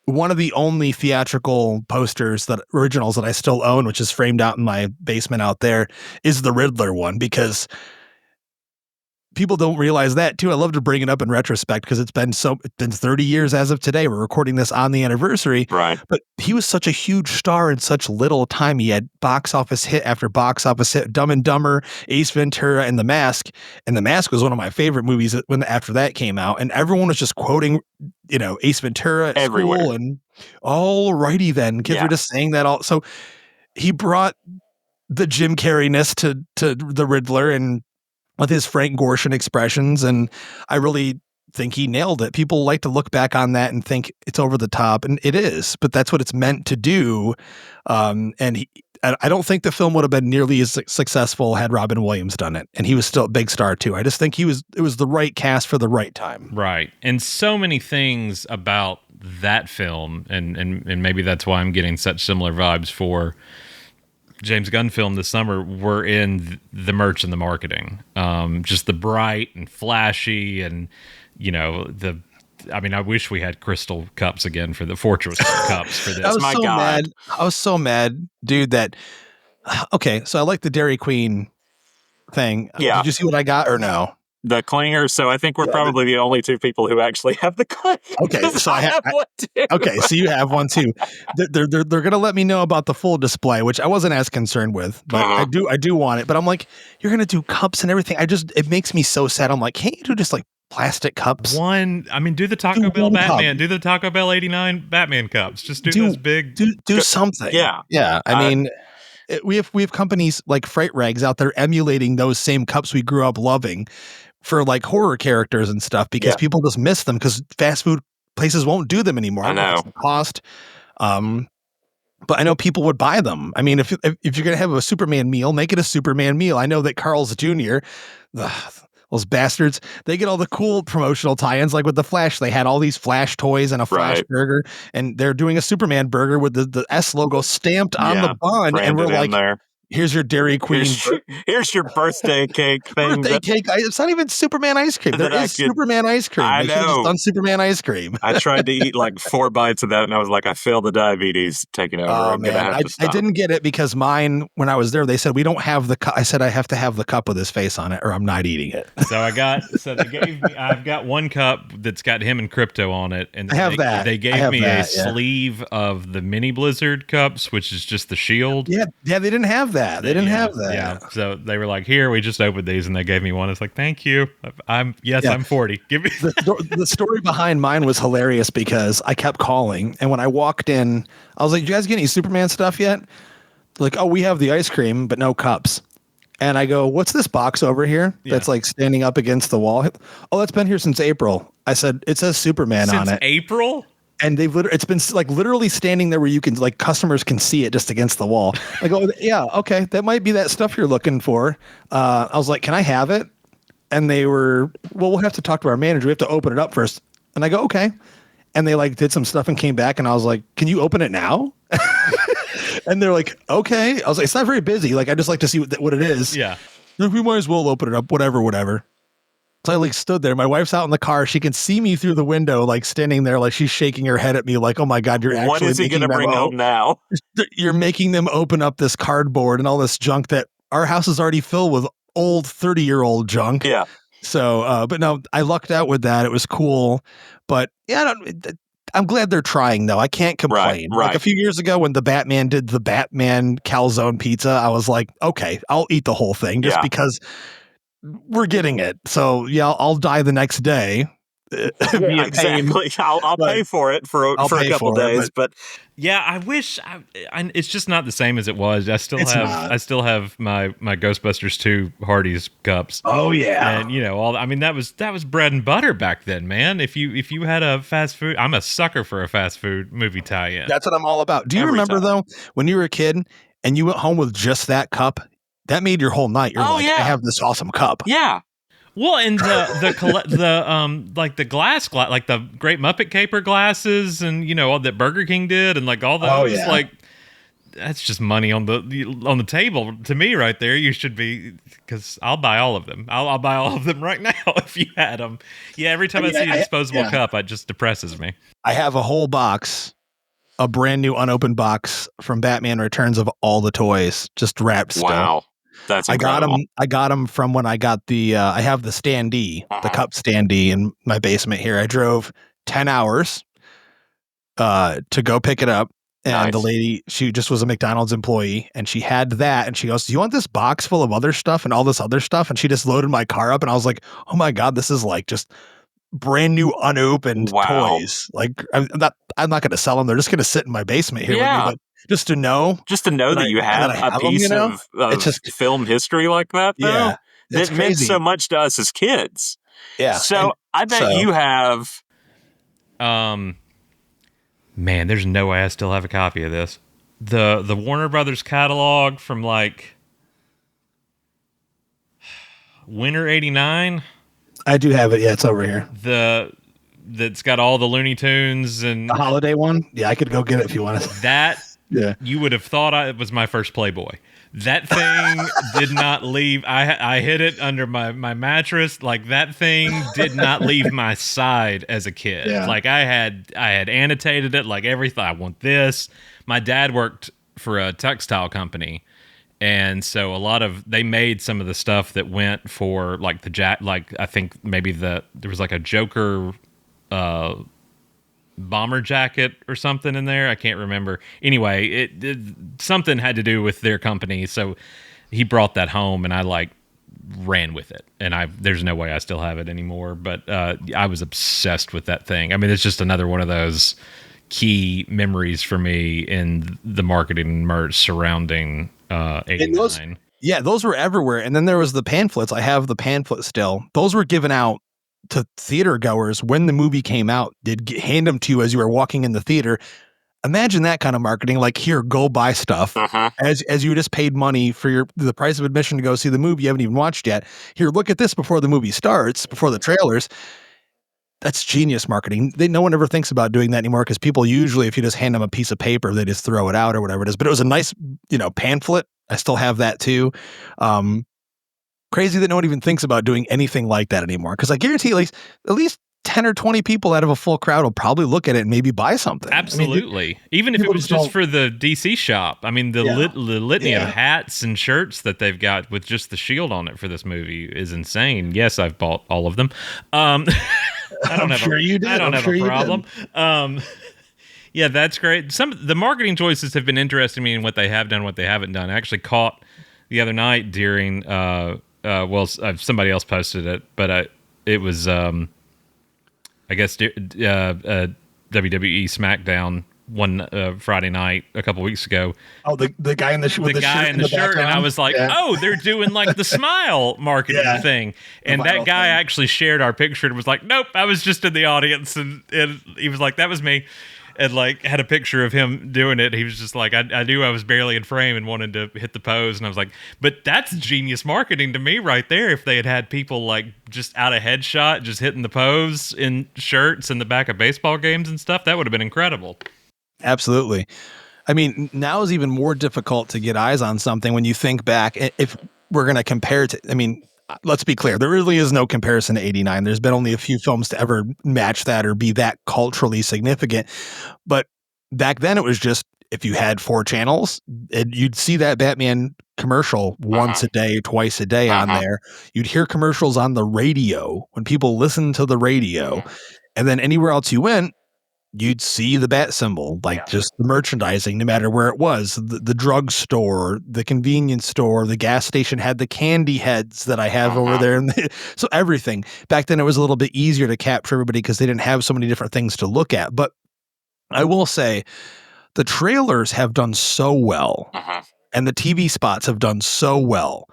of the only theatrical originals that I still own, which is framed out in my basement out there, is the Riddler one, because people don't realize that too. I love to bring it up in retrospect because it's been 30 years as of today. We're recording this on the anniversary. Right. But he was such a huge star in such little time. He had box office hit after box office hit, Dumb and Dumber, Ace Ventura, and The Mask. And The Mask was one of my favorite movies after that came out. And everyone was just quoting, Ace Ventura at everywhere. School. And alrighty then. Kids were just saying that all. So he brought the Jim Carrey-ness to the Riddler, and with his Frank Gorshin expressions, and I really think he nailed it. People like to look back on that and think it's over the top, and it is, but that's what it's meant to do. I don't think the film would have been nearly as successful had Robin Williams done it, and he was still a big star too. I just think it was the right cast for the right time. Right, and so many things about that film, and maybe that's why I'm getting such similar vibes for James Gunn film this summer were in the merch and the marketing. Just the bright and flashy, and I wish we had crystal cups again for the Fortress cups for this. I was so mad, dude, okay, so I like the Dairy Queen thing. Yeah. Did you see what I got or no? The clinger. So I think we're probably the only 2 people who actually have the clinger. Okay, so I have one too. Okay, so you have one too. They're going to let me know about the full display, which I wasn't as concerned with, but I do want it. But I'm like, you're going to do cups and everything. It makes me so sad. I'm like, can't you do just like plastic cups? Do the Taco Bell Batman. Cup. Do the Taco Bell 89 Batman cups. Just do those big. Do something. Yeah. I mean, we have companies like Fright Rags out there emulating those same cups we grew up loving for like horror characters and stuff, because people just miss them because fast food places won't do them anymore. I know. The cost. But I know people would buy them. I mean, if you're going to have a Superman meal, make it a Superman meal. I know that Carl's Jr., those bastards, they get all the cool promotional tie-ins. Like with the Flash, they had all these Flash toys and a Flash burger, and they're doing a Superman burger with the S logo stamped on the bun. And we're like, here's your Dairy Queen. Here's your birthday cake thing. Cake. It's not even Superman ice cream. There is Superman ice cream. I know. They should have just done Superman ice cream. I tried to eat like 4 bites of that, and I was like, I feel the diabetes taking over. Oh, I'm gonna have to stop. I didn't get it because mine, when I was there, they said, we don't have the cup. I said, I have to have the cup with his face on it or I'm not eating it. I've got one cup that's got him and Crypto on it. And they gave me a sleeve of the mini Blizzard cups, which is just the shield. Yeah, they didn't have that. They didn't have that. Yeah. So they were like, here, we just opened these, and they gave me one. It's like, thank you. I'm 40. Give me the story behind mine was hilarious because I kept calling, and when I walked in, I was like, "You guys get any Superman stuff yet?" They're like, "Oh, we have the ice cream, but no cups." And I go, "What's this box over here that's like standing up against the wall?" "Oh, that's been here since April." I said, "It says Superman on it." Since April? And it's been like literally standing there where you can, like, customers can see it just against the wall. I go, yeah, okay, that might be that stuff you're looking for. I was like, can I have it? And they were, well, we'll have to talk to our manager. We have to open it up first. And I go, okay. And they like did some stuff and came back, and I was like, can you open it now? And they're like, okay. I was like, it's not very busy. Like, I just like to see what it is. Yeah. Like, we might as well open it up, whatever. So I like stood there. My wife's out in the car. She can see me through the window, like standing there, like she's shaking her head at me, like, "Oh my God, you're actually what is he going to bring home now? You're making them open up this cardboard and all this junk that our house is already filled with old 30-year-old junk." Yeah. So, but no, I lucked out with that. It was cool, but yeah, I'm glad they're trying though. I can't complain. Right. Like a few years ago when the Batman did the Batman calzone pizza, I was like, okay, I'll eat the whole thing just because we're getting it. So yeah, I'll die the next day. Yeah, exactly. I'll pay for it for a couple days, but yeah, I wish it's just not the same as it was. I still have my Ghostbusters 2 Hardee's cups. Oh yeah, and that was bread and butter back then, man. If you had a fast food, I'm a sucker for a fast food movie tie-in. That's what I'm all about. Do you remember though when you were a kid and you went home with just that cup? That made your whole night. You're I have this awesome cup. Yeah. Well, and the glass, like the Great Muppet Caper glasses, and all that Burger King did, and like all those, like that's just money on the table to me right there. You should be, because I'll buy all of them. I'll buy all of them right now if you had them. Yeah, every time I see a disposable cup, it just depresses me. I have a whole box, a brand new unopened box from Batman Returns of all the toys, just wrapped still. Wow. That's incredible. I got them from when I got I have the standee, the cup standee in my basement here. I drove 10 hours to go pick it up. And the lady, she just was a McDonald's employee, and she had that, and she goes, "Do you want this box full of other stuff and all this other stuff?" And she just loaded my car up, and I was like, "Oh my God, this is like just brand new unopened toys." Like I'm not going to sell them. They're just going to sit in my basement here with me, but just to know that you have a piece of film history like that, though, that meant so much to us as kids. Yeah. So I bet you have. Man, there's no way I still have a copy of this. The Warner Brothers catalog from like winter '89. I do have it. Yeah, it's over here. That's got all the Looney Tunes and the holiday one. Yeah, I could go get it if you want to. That you would have thought it was my first Playboy. That thing did not leave. I hid it under my mattress. Like that thing did not leave my side as a kid. Yeah. Like I had annotated it. Like everything. I want this. My dad worked for a textile company, and so they made some of the stuff that went for like like I think maybe there was like a Joker bomber jacket or something in there. I can't remember. Anyway, it something had to do with their company. So he brought that home, and I like ran with it. And there's no way I still have it anymore. But I was obsessed with that thing. I mean, it's just another one of those key memories for me in the marketing and merch surrounding 89. Those were everywhere. And then there was the pamphlets. I have the pamphlet still. Those were given out to theater goers when the movie came out. They'd hand them to you as you were walking in the theater. Imagine that kind of marketing. Like, here, go buy stuff. As you just paid money for the price of admission to go see the movie you haven't even watched yet. Here, look at this before the movie starts, before the trailers. That's genius marketing. No one ever thinks about doing that anymore, because people usually, if you just hand them a piece of paper, they just throw it out or whatever it is. But it was a nice, pamphlet. I still have that too. Crazy that no one even thinks about doing anything like that anymore. Because I guarantee at least 10 or 20 people out of a full crowd will probably look at it and maybe buy something. Absolutely. I mean, even if it was just for the DC shop. I mean, the litany of hats and shirts that they've got with just the shield on it for this movie is insane. Yes, I've bought all of them. I don't have a problem. Yeah, that's great. The marketing choices have been interesting to me in what they have done, what they haven't done. I actually caught the other night during somebody else posted it, but it was I guess WWE SmackDown one Friday night a couple weeks ago. Oh, the guy in the shirt, and I was like, oh, they're doing like the smile marketing thing, and that guy actually shared our picture and was like, nope, I was just in the audience, and he was like, that was me. and like had a picture of him doing it. He was just like, I knew I was barely in frame and wanted to hit the pose, and I was like, but that's genius marketing to me right there. If they had people like just out of headshot, just hitting the pose in shirts in the back of baseball games and stuff, that would have been incredible. Absolutely. I mean, now is even more difficult to get eyes on something when you think back. If we're going to compare it to, I mean, let's be clear, there really is no comparison to 89. There's been only a few films to ever match that or be that culturally significant. But back then it was just, if you had 4 channels, you'd see that Batman commercial once a day, twice a day on there. You'd hear commercials on the radio when people listened to the radio. And then anywhere else you went, you'd see the bat symbol, like just the merchandising, no matter where it was, the drugstore, the convenience store, the gas station had the candy heads that I have over there. And so everything back then, it was a little bit easier to capture everybody because they didn't have so many different things to look at. But I will say the trailers have done so well and the TV spots have done so well.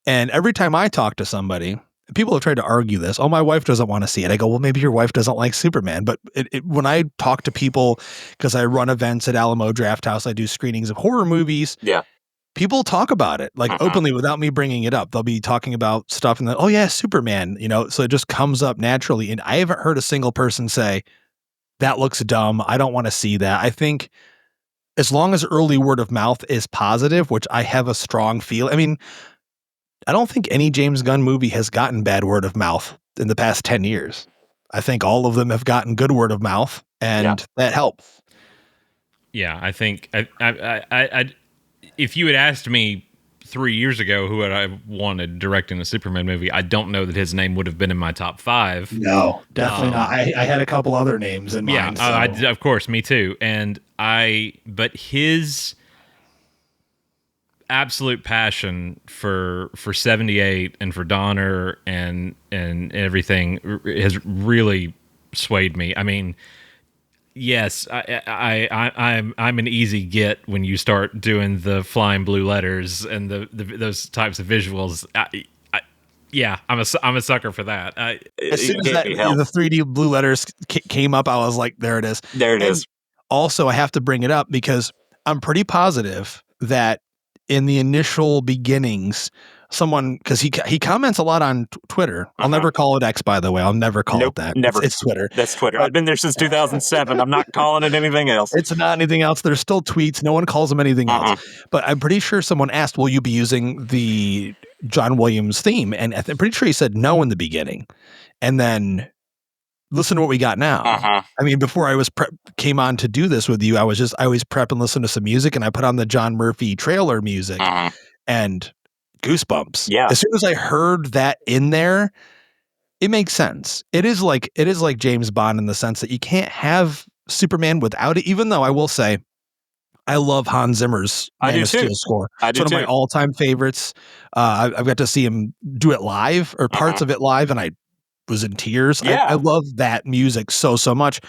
And every time I talk to somebody, people have tried to argue this. Oh, my wife doesn't want to see it. I go, well, maybe your wife doesn't like Superman. But when I talk to people, because I run events at Alamo Drafthouse, I do screenings of horror movies. Yeah. People talk about it like openly without me bringing it up. They'll be talking about stuff and then, oh yeah, Superman, so it just comes up naturally. And I haven't heard a single person say that looks dumb. I don't want to see that. I think as long as early word of mouth is positive, which I have a strong feel. I mean, I don't think any James Gunn movie has gotten bad word of mouth in the past 10 years. I think all of them have gotten good word of mouth, and that helps. Yeah, I think I if you had asked me 3 years ago who had I wanted directing a Superman movie, I don't know that his name would have been in my top 5. No, definitely not. I had a couple other names in mind. Yeah, of course, me too. But his absolute passion for 78 and for Donner and everything has really swayed me. I mean, yes, I'm an easy get when you start doing the flying blue letters and those types of visuals. I'm a sucker for that. As soon as the 3D blue letters came up, I was like, there it is. There it is. Also, I have to bring it up because I'm pretty positive that in the initial beginnings, someone, because he comments a lot on Twitter. I'll never call it X, by the way. I'll never call it that. Never. It's Twitter. That's Twitter. I've been there since 2007. I'm not calling it anything else. It's not anything else. There's still tweets. No one calls them anything else. But I'm pretty sure someone asked, will you be using the John Williams theme? And I'm pretty sure he said no in the beginning. And then listen to what we got now. I mean, before I came on to do this with you, I always prep and listen to some music, and I put on the John Murphy trailer music and goosebumps. Yeah. As soon as I heard that in there, it makes sense. It is like James Bond in the sense that you can't have Superman without it, even though I will say I love Hans Zimmer's Man of Steel score. It's one of my all-time favorites. I've got to see him do it live or parts of it live, and I was in tears. I love that music so much.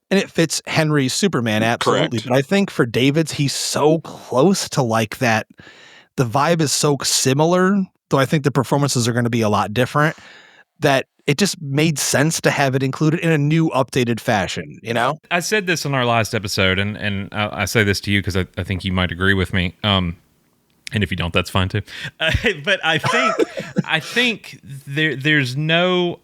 And it fits Henry's Superman absolutely. Correct. But I think for David's, he's so close to like that. The vibe is so similar, though I think the performances are going to be a lot different, that it just made sense to have it included in a new, updated fashion, I said this on our last episode, and I say this to you because I think you might agree with me. And if you don't, that's fine too. But I think there's no.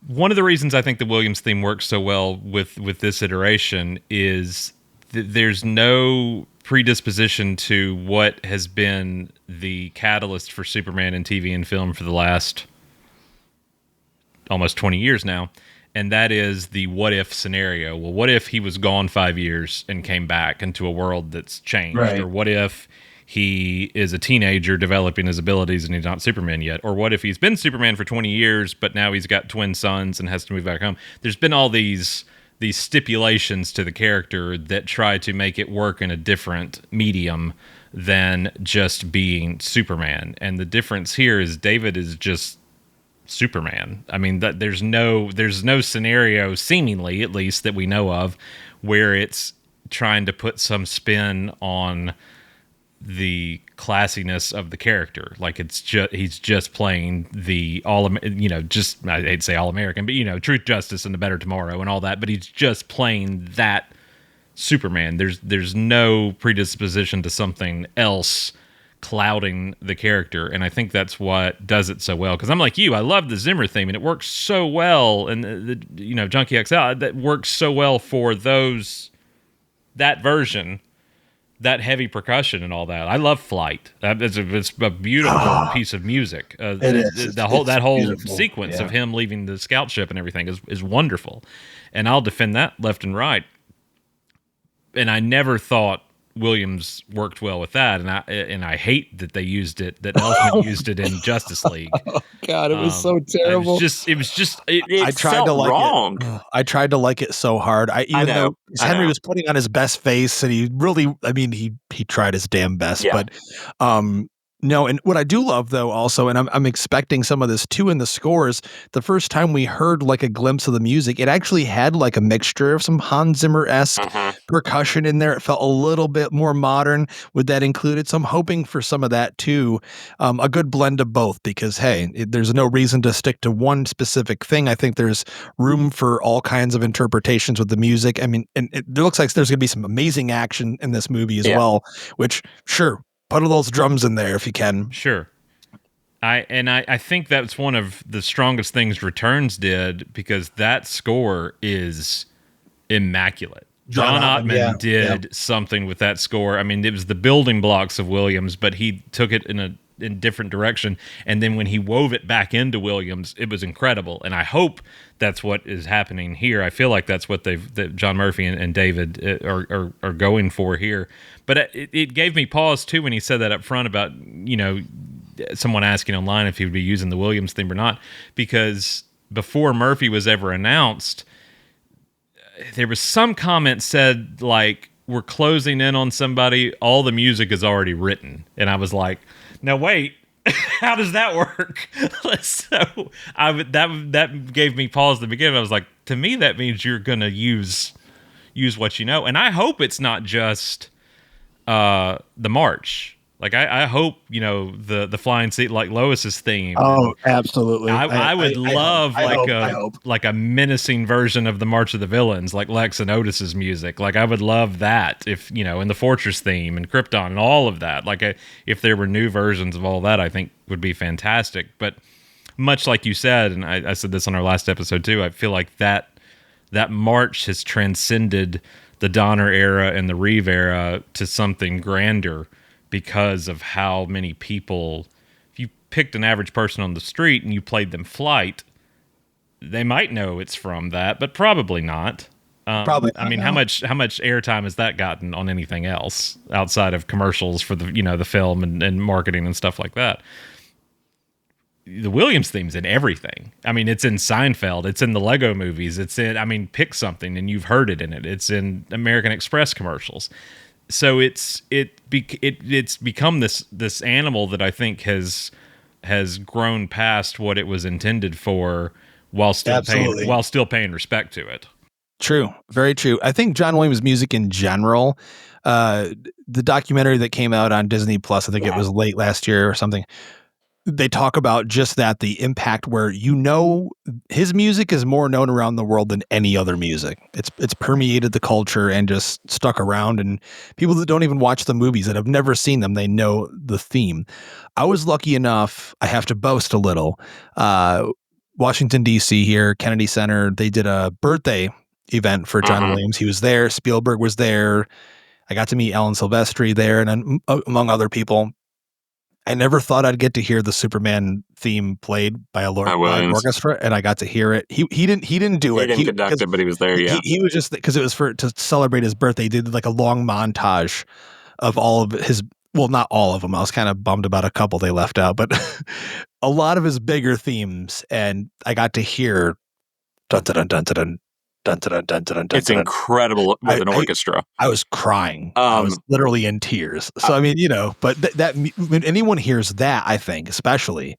One of the reasons I think the Williams theme works so well with this iteration is there's no predisposition to what has been the catalyst for Superman in TV and film for the last almost 20 years now. And that is the what if scenario. Well, what if he was gone 5 years and came back into a world that's changed? Right. Or what if he is a teenager developing his abilities and he's not Superman yet? Or what if he's been Superman for 20 years, but now he's got twin sons and has to move back home? There's been all these stipulations to the character that try to make it work in a different medium than just being Superman. And the difference here is David is just Superman. I mean, that there's no scenario, seemingly at least, that we know of, where it's trying to put some spin on the classiness of the character. Like he's just playing the just, I hate to say all American, but truth, justice, and a better tomorrow and all that. But he's just playing that Superman. There's no predisposition to something else clouding the character, and I think that's what does it so well. Because I'm like you, I love the Zimmer theme, and it works so well, and the Junkie XL, that works so well for that version, that heavy percussion and all that. I love Flight. It's a beautiful piece of music. The whole beautiful. sequence of him leaving the scout ship and everything is wonderful, and I'll defend that left and right. And I never thought Williams worked well with that, and I hate that they used it, that Elfman used it in Justice League. Oh God, it was so terrible. It tried to like wrong. I tried to like it so hard. Even though Henry was putting on his best face, and he really, he tried his damn best, but no, and what I do love though also, and I'm expecting some of this too in the scores, the first time we heard like a glimpse of the music, it actually had like a mixture of some Hans Zimmer-esque percussion in there. It felt a little bit more modern with that included. So I'm hoping for some of that too. A good blend of both, because hey, there's no reason to stick to one specific thing. I think there's room for all kinds of interpretations with the music. I mean, and it looks like there's going to be some amazing action in this movie as well, which sure, put all those drums in there if you can. Sure. I think that's one of the strongest things Returns did, because that score is immaculate. John Ottman did something with that score. I mean, it was the building blocks of Williams, but he took it in a different direction. And then when he wove it back into Williams, it was incredible. And I hope that's what is happening here. I feel like that's what that John Murphy and David are going for here. But it gave me pause too when he said that up front about, someone asking online if he would be using the Williams theme or not, because before Murphy was ever announced, there was some comment said like, we're closing in on somebody, all the music is already written. And I was like, no, wait, how does that work? So that gave me pause at the beginning. I was like, to me, that means you're going to use what you know. And I hope it's not just the march. Like I hope the flying seat, like Lois's theme. Oh, absolutely. I would love like a menacing version of the March of the Villains, like Lex and Otis's music. Like I would love that if in the Fortress theme and Krypton and all of that. Like if there were new versions of all that, I think would be fantastic. But much like you said, and I said this on our last episode too, I feel like that march has transcended the Donner era and the Reeve era to something grander, because of how many people, if you picked an average person on the street and you played them Flight, they might know it's from that, but probably not. Probably not, I mean, how much airtime has that gotten on anything else outside of commercials for the the film and marketing and stuff like that? The Williams theme's in everything. I mean, it's in Seinfeld. It's in the Lego movies. It's in, pick something and you've heard it in it. It's in American Express commercials. So it's become this animal that I think has grown past what it was intended for, while still paying respect to it. True, very true. I think John Williams' music in general, the documentary that came out on Disney Plus, I think it was late last year or something, they talk about just that, the impact where his music is more known around the world than any other music. It's permeated the culture and just stuck around, and people that don't even watch the movies, that have never seen them, they know the theme. I was lucky enough, I have to boast a little, Washington, D.C. here, Kennedy Center, they did a birthday event for John Williams. He was there. Spielberg was there. I got to meet Alan Silvestri there, and among other people. I never thought I'd get to hear the Superman theme played by a orchestra, and I got to hear it. He didn't do it. He didn't conduct it, but he was there. Yeah, he was just, because it was to celebrate his birthday. He did like a long montage of all of his. Well, not all of them. I was kind of bummed about a couple they left out, but a lot of his bigger themes, and I got to hear dun dun dun dun dun. Dun, dun, dun, dun, dun, it's dun, incredible with an orchestra. I was crying. I was literally in tears. So, I mean, but that when anyone hears that, I think, especially,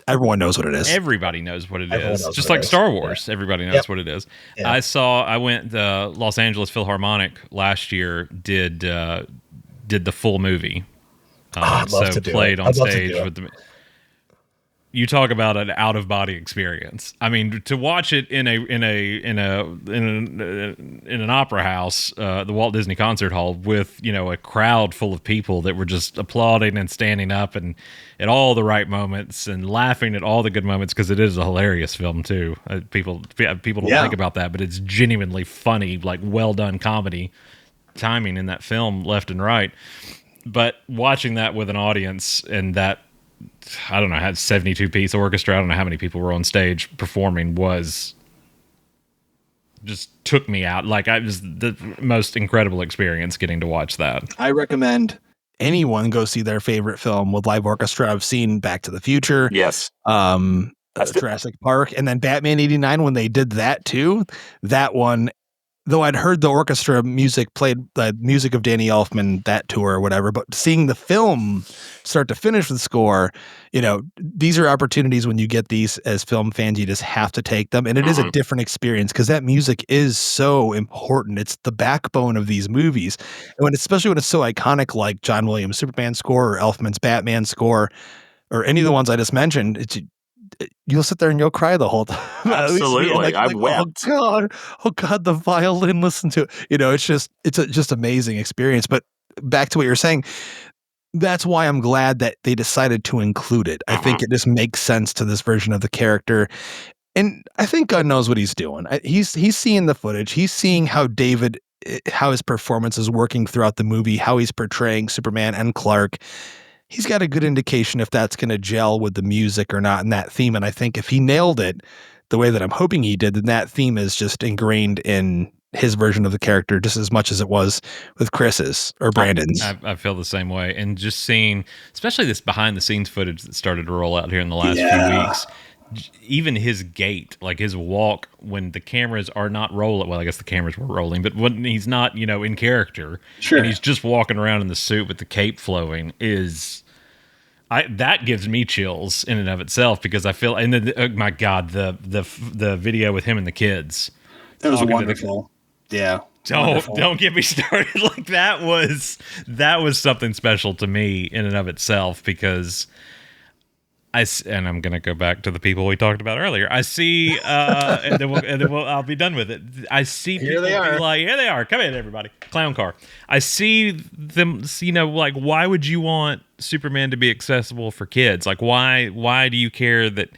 everyone knows what it is. Everybody knows what it is. Just like Star Wars, everybody knows what it is. Yeah. I went, the Los Angeles Philharmonic last year did did the full movie. I'd love to do played it. on stage with the. You talk about an out of body experience. I mean, to watch it in an opera house, the Walt Disney Concert Hall, with a crowd full of people that were just applauding and standing up and at all the right moments and laughing at all the good moments, because it is a hilarious film too. People don't think about that, but it's genuinely funny, like well done comedy timing in that film, left and right. But watching that with an audience and that, I don't know, had 72-piece orchestra, I don't know how many people were on stage performing, just took me out. Like, it was the most incredible experience getting to watch that. I recommend anyone go see their favorite film with live orchestra. I've seen Back to the Future. Yes. Jurassic Park, and then Batman 89 when they did that too. That one, though I'd heard the orchestra music played the music of Danny Elfman, that tour or whatever, but seeing the film start to finish with the score, these are opportunities when you get these as film fans, you just have to take them. And it is a different experience because that music is so important. It's the backbone of these movies. And especially when it's so iconic, like John Williams' Superman score or Elfman's Batman score, or any of the ones I just mentioned, you'll sit there and you'll cry the whole time. Absolutely. I wept. Oh God, the violin, listen to it. It's just amazing experience. But back to what you're saying, that's why I'm glad that they decided to include it. I think it just makes sense to this version of the character. And I think God knows what he's doing. He's seeing the footage. He's seeing how his performance is working throughout the movie, how he's portraying Superman and Clark. He's got a good indication if that's going to gel with the music or not in that theme. And I think if he nailed it the way that I'm hoping he did, then that theme is just ingrained in his version of the character just as much as it was with Chris's or Brandon's. I feel the same way. And just seeing, especially this behind the scenes footage that started to roll out here in the last few weeks, even his gait, like his walk when the cameras are not rolling. Well, I guess the cameras were rolling, but when he's not, in character, and he's just walking around in the suit with the cape flowing that gives me chills in and of itself, because I feel, and then, oh my God, the video with him and the kids. That was wonderful. Don't get me started. Like that was something special to me in and of itself, because and I'm gonna go back to the people we talked about earlier. I see, and then I'll be done with it. I see people be like, "Here they are! Come in, everybody!" Clown car. I see them. Like, why would you want Superman to be accessible for kids? Like, why do you care that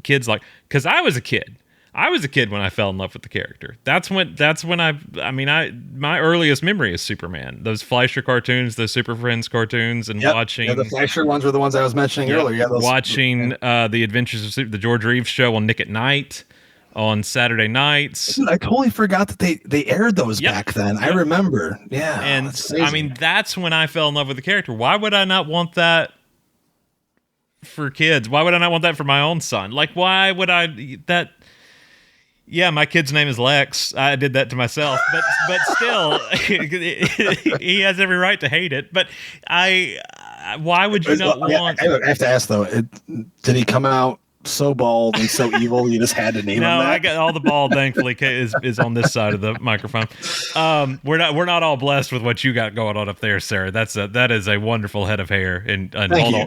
kids like? Because I was a kid. I was a kid when I fell in love with the character. That's when my earliest memory is Superman. Those Fleischer cartoons, those Super Friends cartoons, and watching. Yeah, the Fleischer ones were the ones I was mentioning earlier. Yeah, watching the Adventures of the George Reeves show on Nick at Night on Saturday nights. Dude, I totally forgot that they aired those back then. I remember. Yeah. And that's when I fell in love with the character. Why would I not want that for kids? Why would I not want that for my own son? Like, why would that? Yeah, my kid's name is Lex. I did that to myself, but still, he has every right to hate it. But why would you not want? I have to ask though, did he come out so bald and so evil you just had to name him that? I got all the bald. Thankfully, is on this side of the microphone. We're not all blessed with what you got going on up there, Sarah. That is a wonderful head of hair, and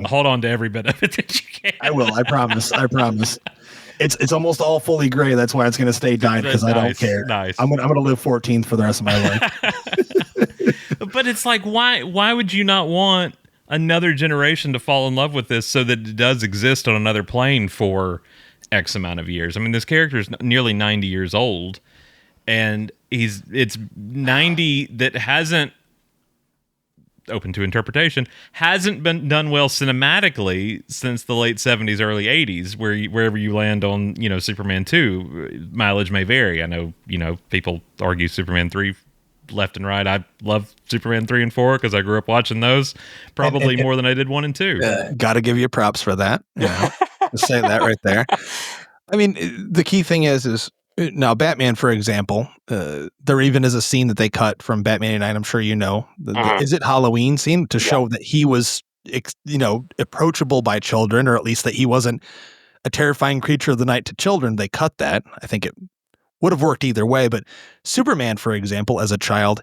hold on to every bit of it that you can. I will. I promise. It's almost all fully gray. That's why it's going to stay dyed, because I don't care. Nice. I'm going to live 14th for the rest of my life. But it's like, why would you not want another generation to fall in love with this so that it does exist on another plane for X amount of years? I mean, this character is nearly 90 years old, and it's 90 that hasn't, open to interpretation, hasn't been done well cinematically since the late 70s, early 80s, wherever you land on, Superman 2. Mileage may vary. I know, people argue Superman 3 left and right. I love Superman 3 and 4 because I grew up watching those probably more than I did 1 and 2. Got to give you props for that. Just say that right there. I mean, the key thing is now Batman, for example, there even is a scene that they cut from Batman 89. I'm sure the is it Halloween scene to show that he was, approachable by children, or at least that he wasn't a terrifying creature of the night to children. They cut that. I think it would have worked either way. But Superman, for example, as a child,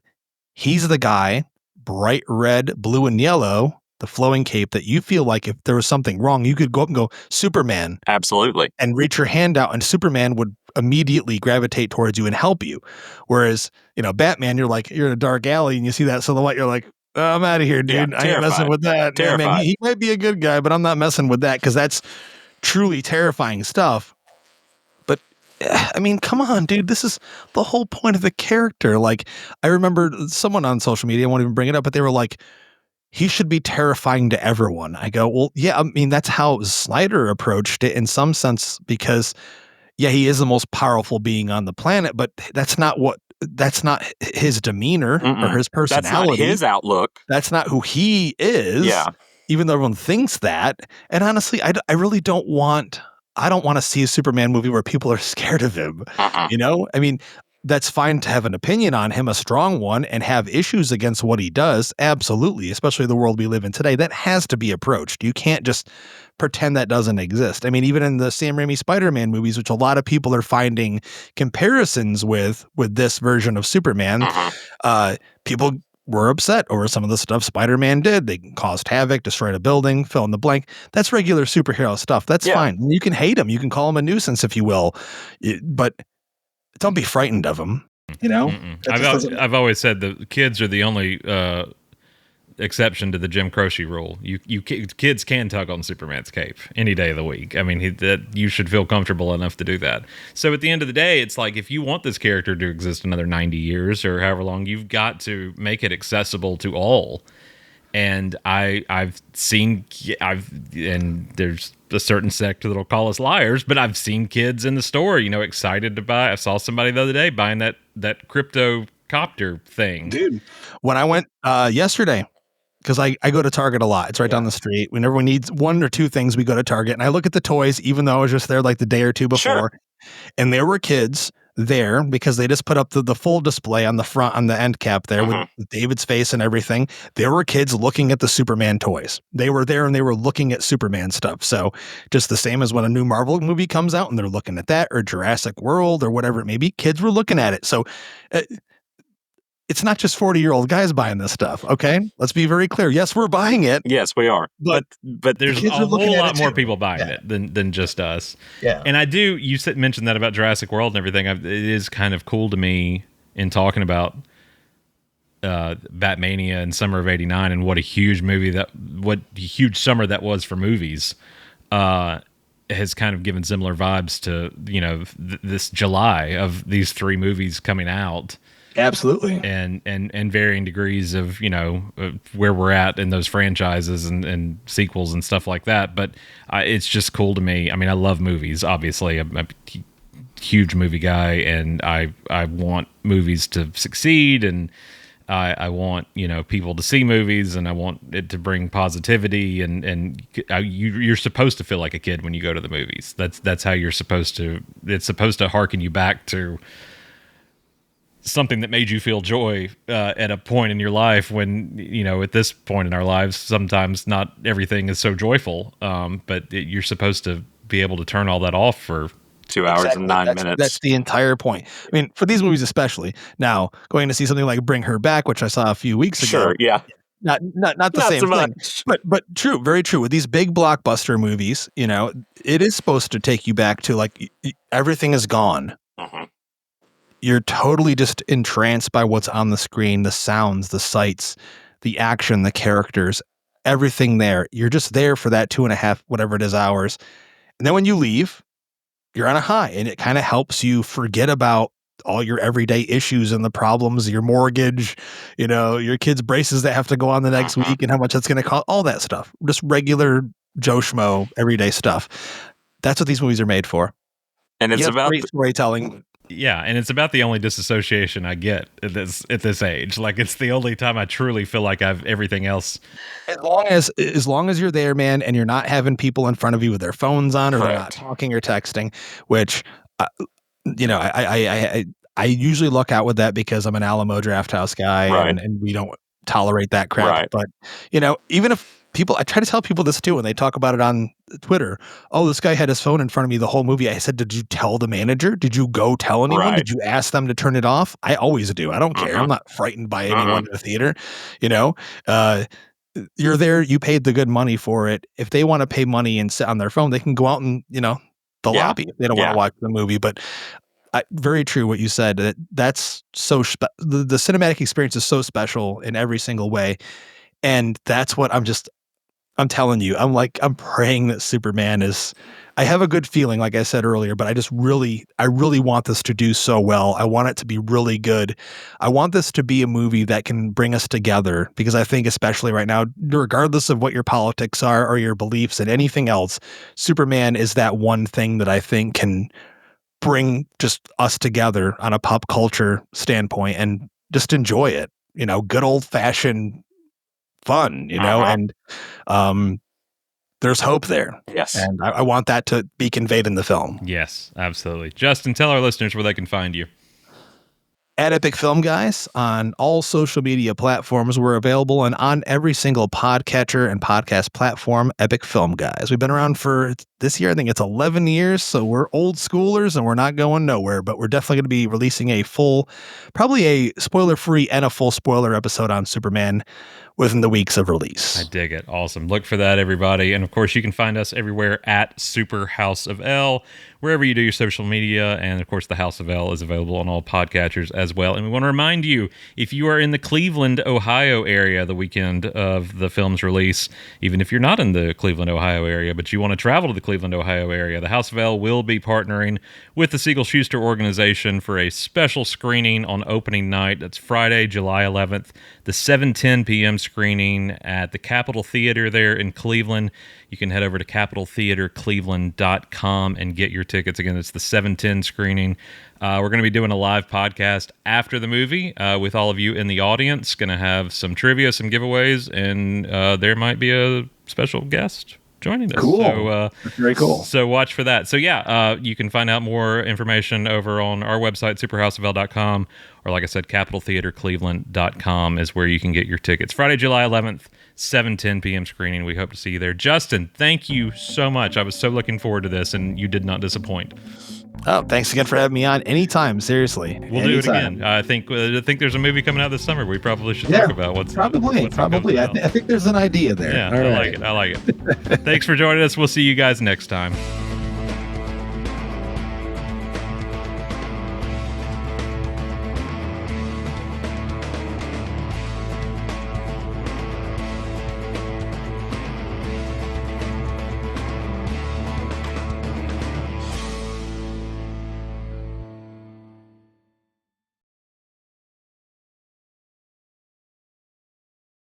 he's the guy bright red, blue, and yellow, the flowing cape that you feel like if there was something wrong, you could go up and go, Superman. Absolutely. And reach your hand out, and Superman would immediately gravitate towards you and help you. Whereas, Batman, you're in a dark alley and you see that silhouette, you're like, oh, I'm out of here, dude. I ain't messing with that. Yeah, man, he might be a good guy, but I'm not messing with that because that's truly terrifying stuff. But I mean, come on, dude. This is the whole point of the character. Like, I remember someone on social media, I won't even bring it up, but they were like, he should be terrifying to everyone. I go, well, yeah, I mean, that's how Snyder approached it in some sense, because yeah, he is the most powerful being on the planet, but that's not his demeanor or his personality. That's not his outlook. That's not who he is. Yeah. Even though everyone thinks that. And honestly, I really don't want to see a Superman movie where people are scared of him. I mean, that's fine to have an opinion on him, a strong one, and have issues against what he does. Absolutely. Especially the world we live in today. That has to be approached. You can't just pretend that doesn't exist. I mean, even in the Sam Raimi Spider-Man movies, which a lot of people are finding comparisons with this version of Superman, people were upset over some of the stuff Spider-Man did. They caused havoc, destroyed a building, fill in the blank. That's regular superhero stuff. That's fine. You can hate him. You can call him a nuisance if you will. But don't be frightened of him. I've always said the kids are the only exception to the Jim Croce rule. Kids can tug on Superman's cape any day of the week. I mean, you should feel comfortable enough to do that. So at the end of the day, it's like, if you want this character to exist another 90 years or however long, you've got to make it accessible to all. And I've seen, and there's a certain sect that'll call us liars, but I've seen kids in the store, excited to buy. I saw somebody the other day buying that crypto copter thing. Dude, when I went yesterday, because I go to Target a lot. It's right down the street. Whenever we need one or two things, we go to Target. And I look at the toys, even though I was just there like the day or two before. Sure. And there were kids there because they just put up the full display on the front, on the end cap there with David's face and everything. There were kids looking at the Superman toys. They were there and they were looking at Superman stuff. So just the same as when a new Marvel movie comes out and they're looking at that, or Jurassic World or whatever it may be, kids were looking at it. So it's not just 40-year-old guys buying this stuff. Okay. Let's be very clear. Yes, we're buying it. Yes, we are. But there's a whole lot more people buying it than just us. Yeah. And you mentioned that about Jurassic World and everything. It is kind of cool to me in talking about Batmania and summer of '89 and what a huge summer that was for movies. Has kind of given similar vibes to, this July of these three movies coming out. Absolutely. And varying degrees of, where we're at in those franchises and sequels and stuff like that. But it's just cool to me. I mean, I love movies, obviously. I'm a huge movie guy, and I want movies to succeed, and I want, people to see movies, and I want it to bring positivity, and you're supposed to feel like a kid when you go to the movies. That's how you're supposed to. It's supposed to harken you back to something that made you feel joy at a point in your life when, at this point in our lives, sometimes not everything is so joyful. But you're supposed to be able to turn all that off for 2 hours and 9 minutes. That's the entire point. I mean, for these movies especially. Now, going to see something like Bring Her Back, which I saw a few weeks ago. Sure, yeah. Not the same thing. But true, very true. With these big blockbuster movies, it is supposed to take you back to like everything is gone. You're totally just entranced by what's on the screen, the sounds, the sights, the action, the characters, everything there. You're just there for that 2.5, whatever it is, hours. And then when you leave, you're on a high, and it kind of helps you forget about all your everyday issues and the problems, your mortgage, your kids' braces that have to go on the next week and how much that's going to cost, all that stuff. Just regular Joe Schmo, everyday stuff. That's what these movies are made for. And it's about great storytelling. Yeah, and it's about the only disassociation I get at this age. Like, it's the only time I truly feel like I've everything else. As long as you're there, man, and you're not having people in front of you with their phones on, or they're not talking or texting, which, I usually luck out with that because I'm an Alamo Drafthouse guy, and we don't tolerate that crap. Right. But even if I try to tell people this too when they talk about it on Twitter. Oh, this guy had his phone in front of me the whole movie. I said, did you tell the manager? Did you go tell anyone? Right. Did you ask them to turn it off? I always do. I don't care. I'm not frightened by anyone in the theater. You know, you're there. You paid the good money for it. If they want to pay money and sit on their phone, they can go out and, the lobby if they don't want to watch the movie. But very true what you said. That's so the cinematic experience is so special in every single way. And that's what I'm telling you, I'm praying that Superman I have a good feeling, like I said earlier, but I really want this to do so well. I want it to be really good. I want this to be a movie that can bring us together, because I think especially right now, regardless of what your politics are or your beliefs and anything else, Superman is that one thing that I think can bring just us together on a pop culture standpoint and just enjoy it, good old fashioned fun, and there's hope there. Yes. And I want that to be conveyed in the film. Yes, absolutely. Justin, tell our listeners where they can find you. At Epic Film Guys on all social media platforms. We're available and on every single podcatcher and podcast platform, Epic Film Guys. We've been around for this year, I think it's 11 years, so we're old schoolers and we're not going nowhere, but we're definitely going to be releasing probably a spoiler-free and a full spoiler episode on Superman within the weeks of release. I dig it. Awesome. Look for that, everybody. And of course, you can find us everywhere at Super House of L, wherever you do your social media. And of course, the House of L is available on all podcatchers as well. And we want to remind you, if you are in the Cleveland, Ohio area the weekend of the film's release, even if you're not in the Cleveland, Ohio area, but you want to travel to the Cleveland, Ohio area, the House of L will be partnering with the Siegel Schuster organization for a special screening on opening night. That's Friday, July 11th, the 7:10 p.m. screening at the Capitol Theater there in Cleveland. You can head over to capitoltheatercleveland.com and get your tickets. Again, it's the 7:10 screening. We're going to be doing a live podcast after the movie with all of you in the audience. Going to have some trivia, some giveaways, and there might be a special guest joining us. Cool. So, very cool. So watch for that. So you can find out more information over on our website, superhouseofl.com, or like I said, capitoltheatercleveland.com is where you can get your tickets. Friday, July 11th, 7:10 p.m. screening. We hope to see you there. Justin, thank you so much. I was so looking forward to this, and you did not disappoint. Oh, thanks again for having me on. Anytime, seriously. We'll do it again. I think there's a movie coming out this summer. We probably should talk about what's probably. I think there's an idea there. Yeah, I like it. Thanks for joining us. We'll see you guys next time.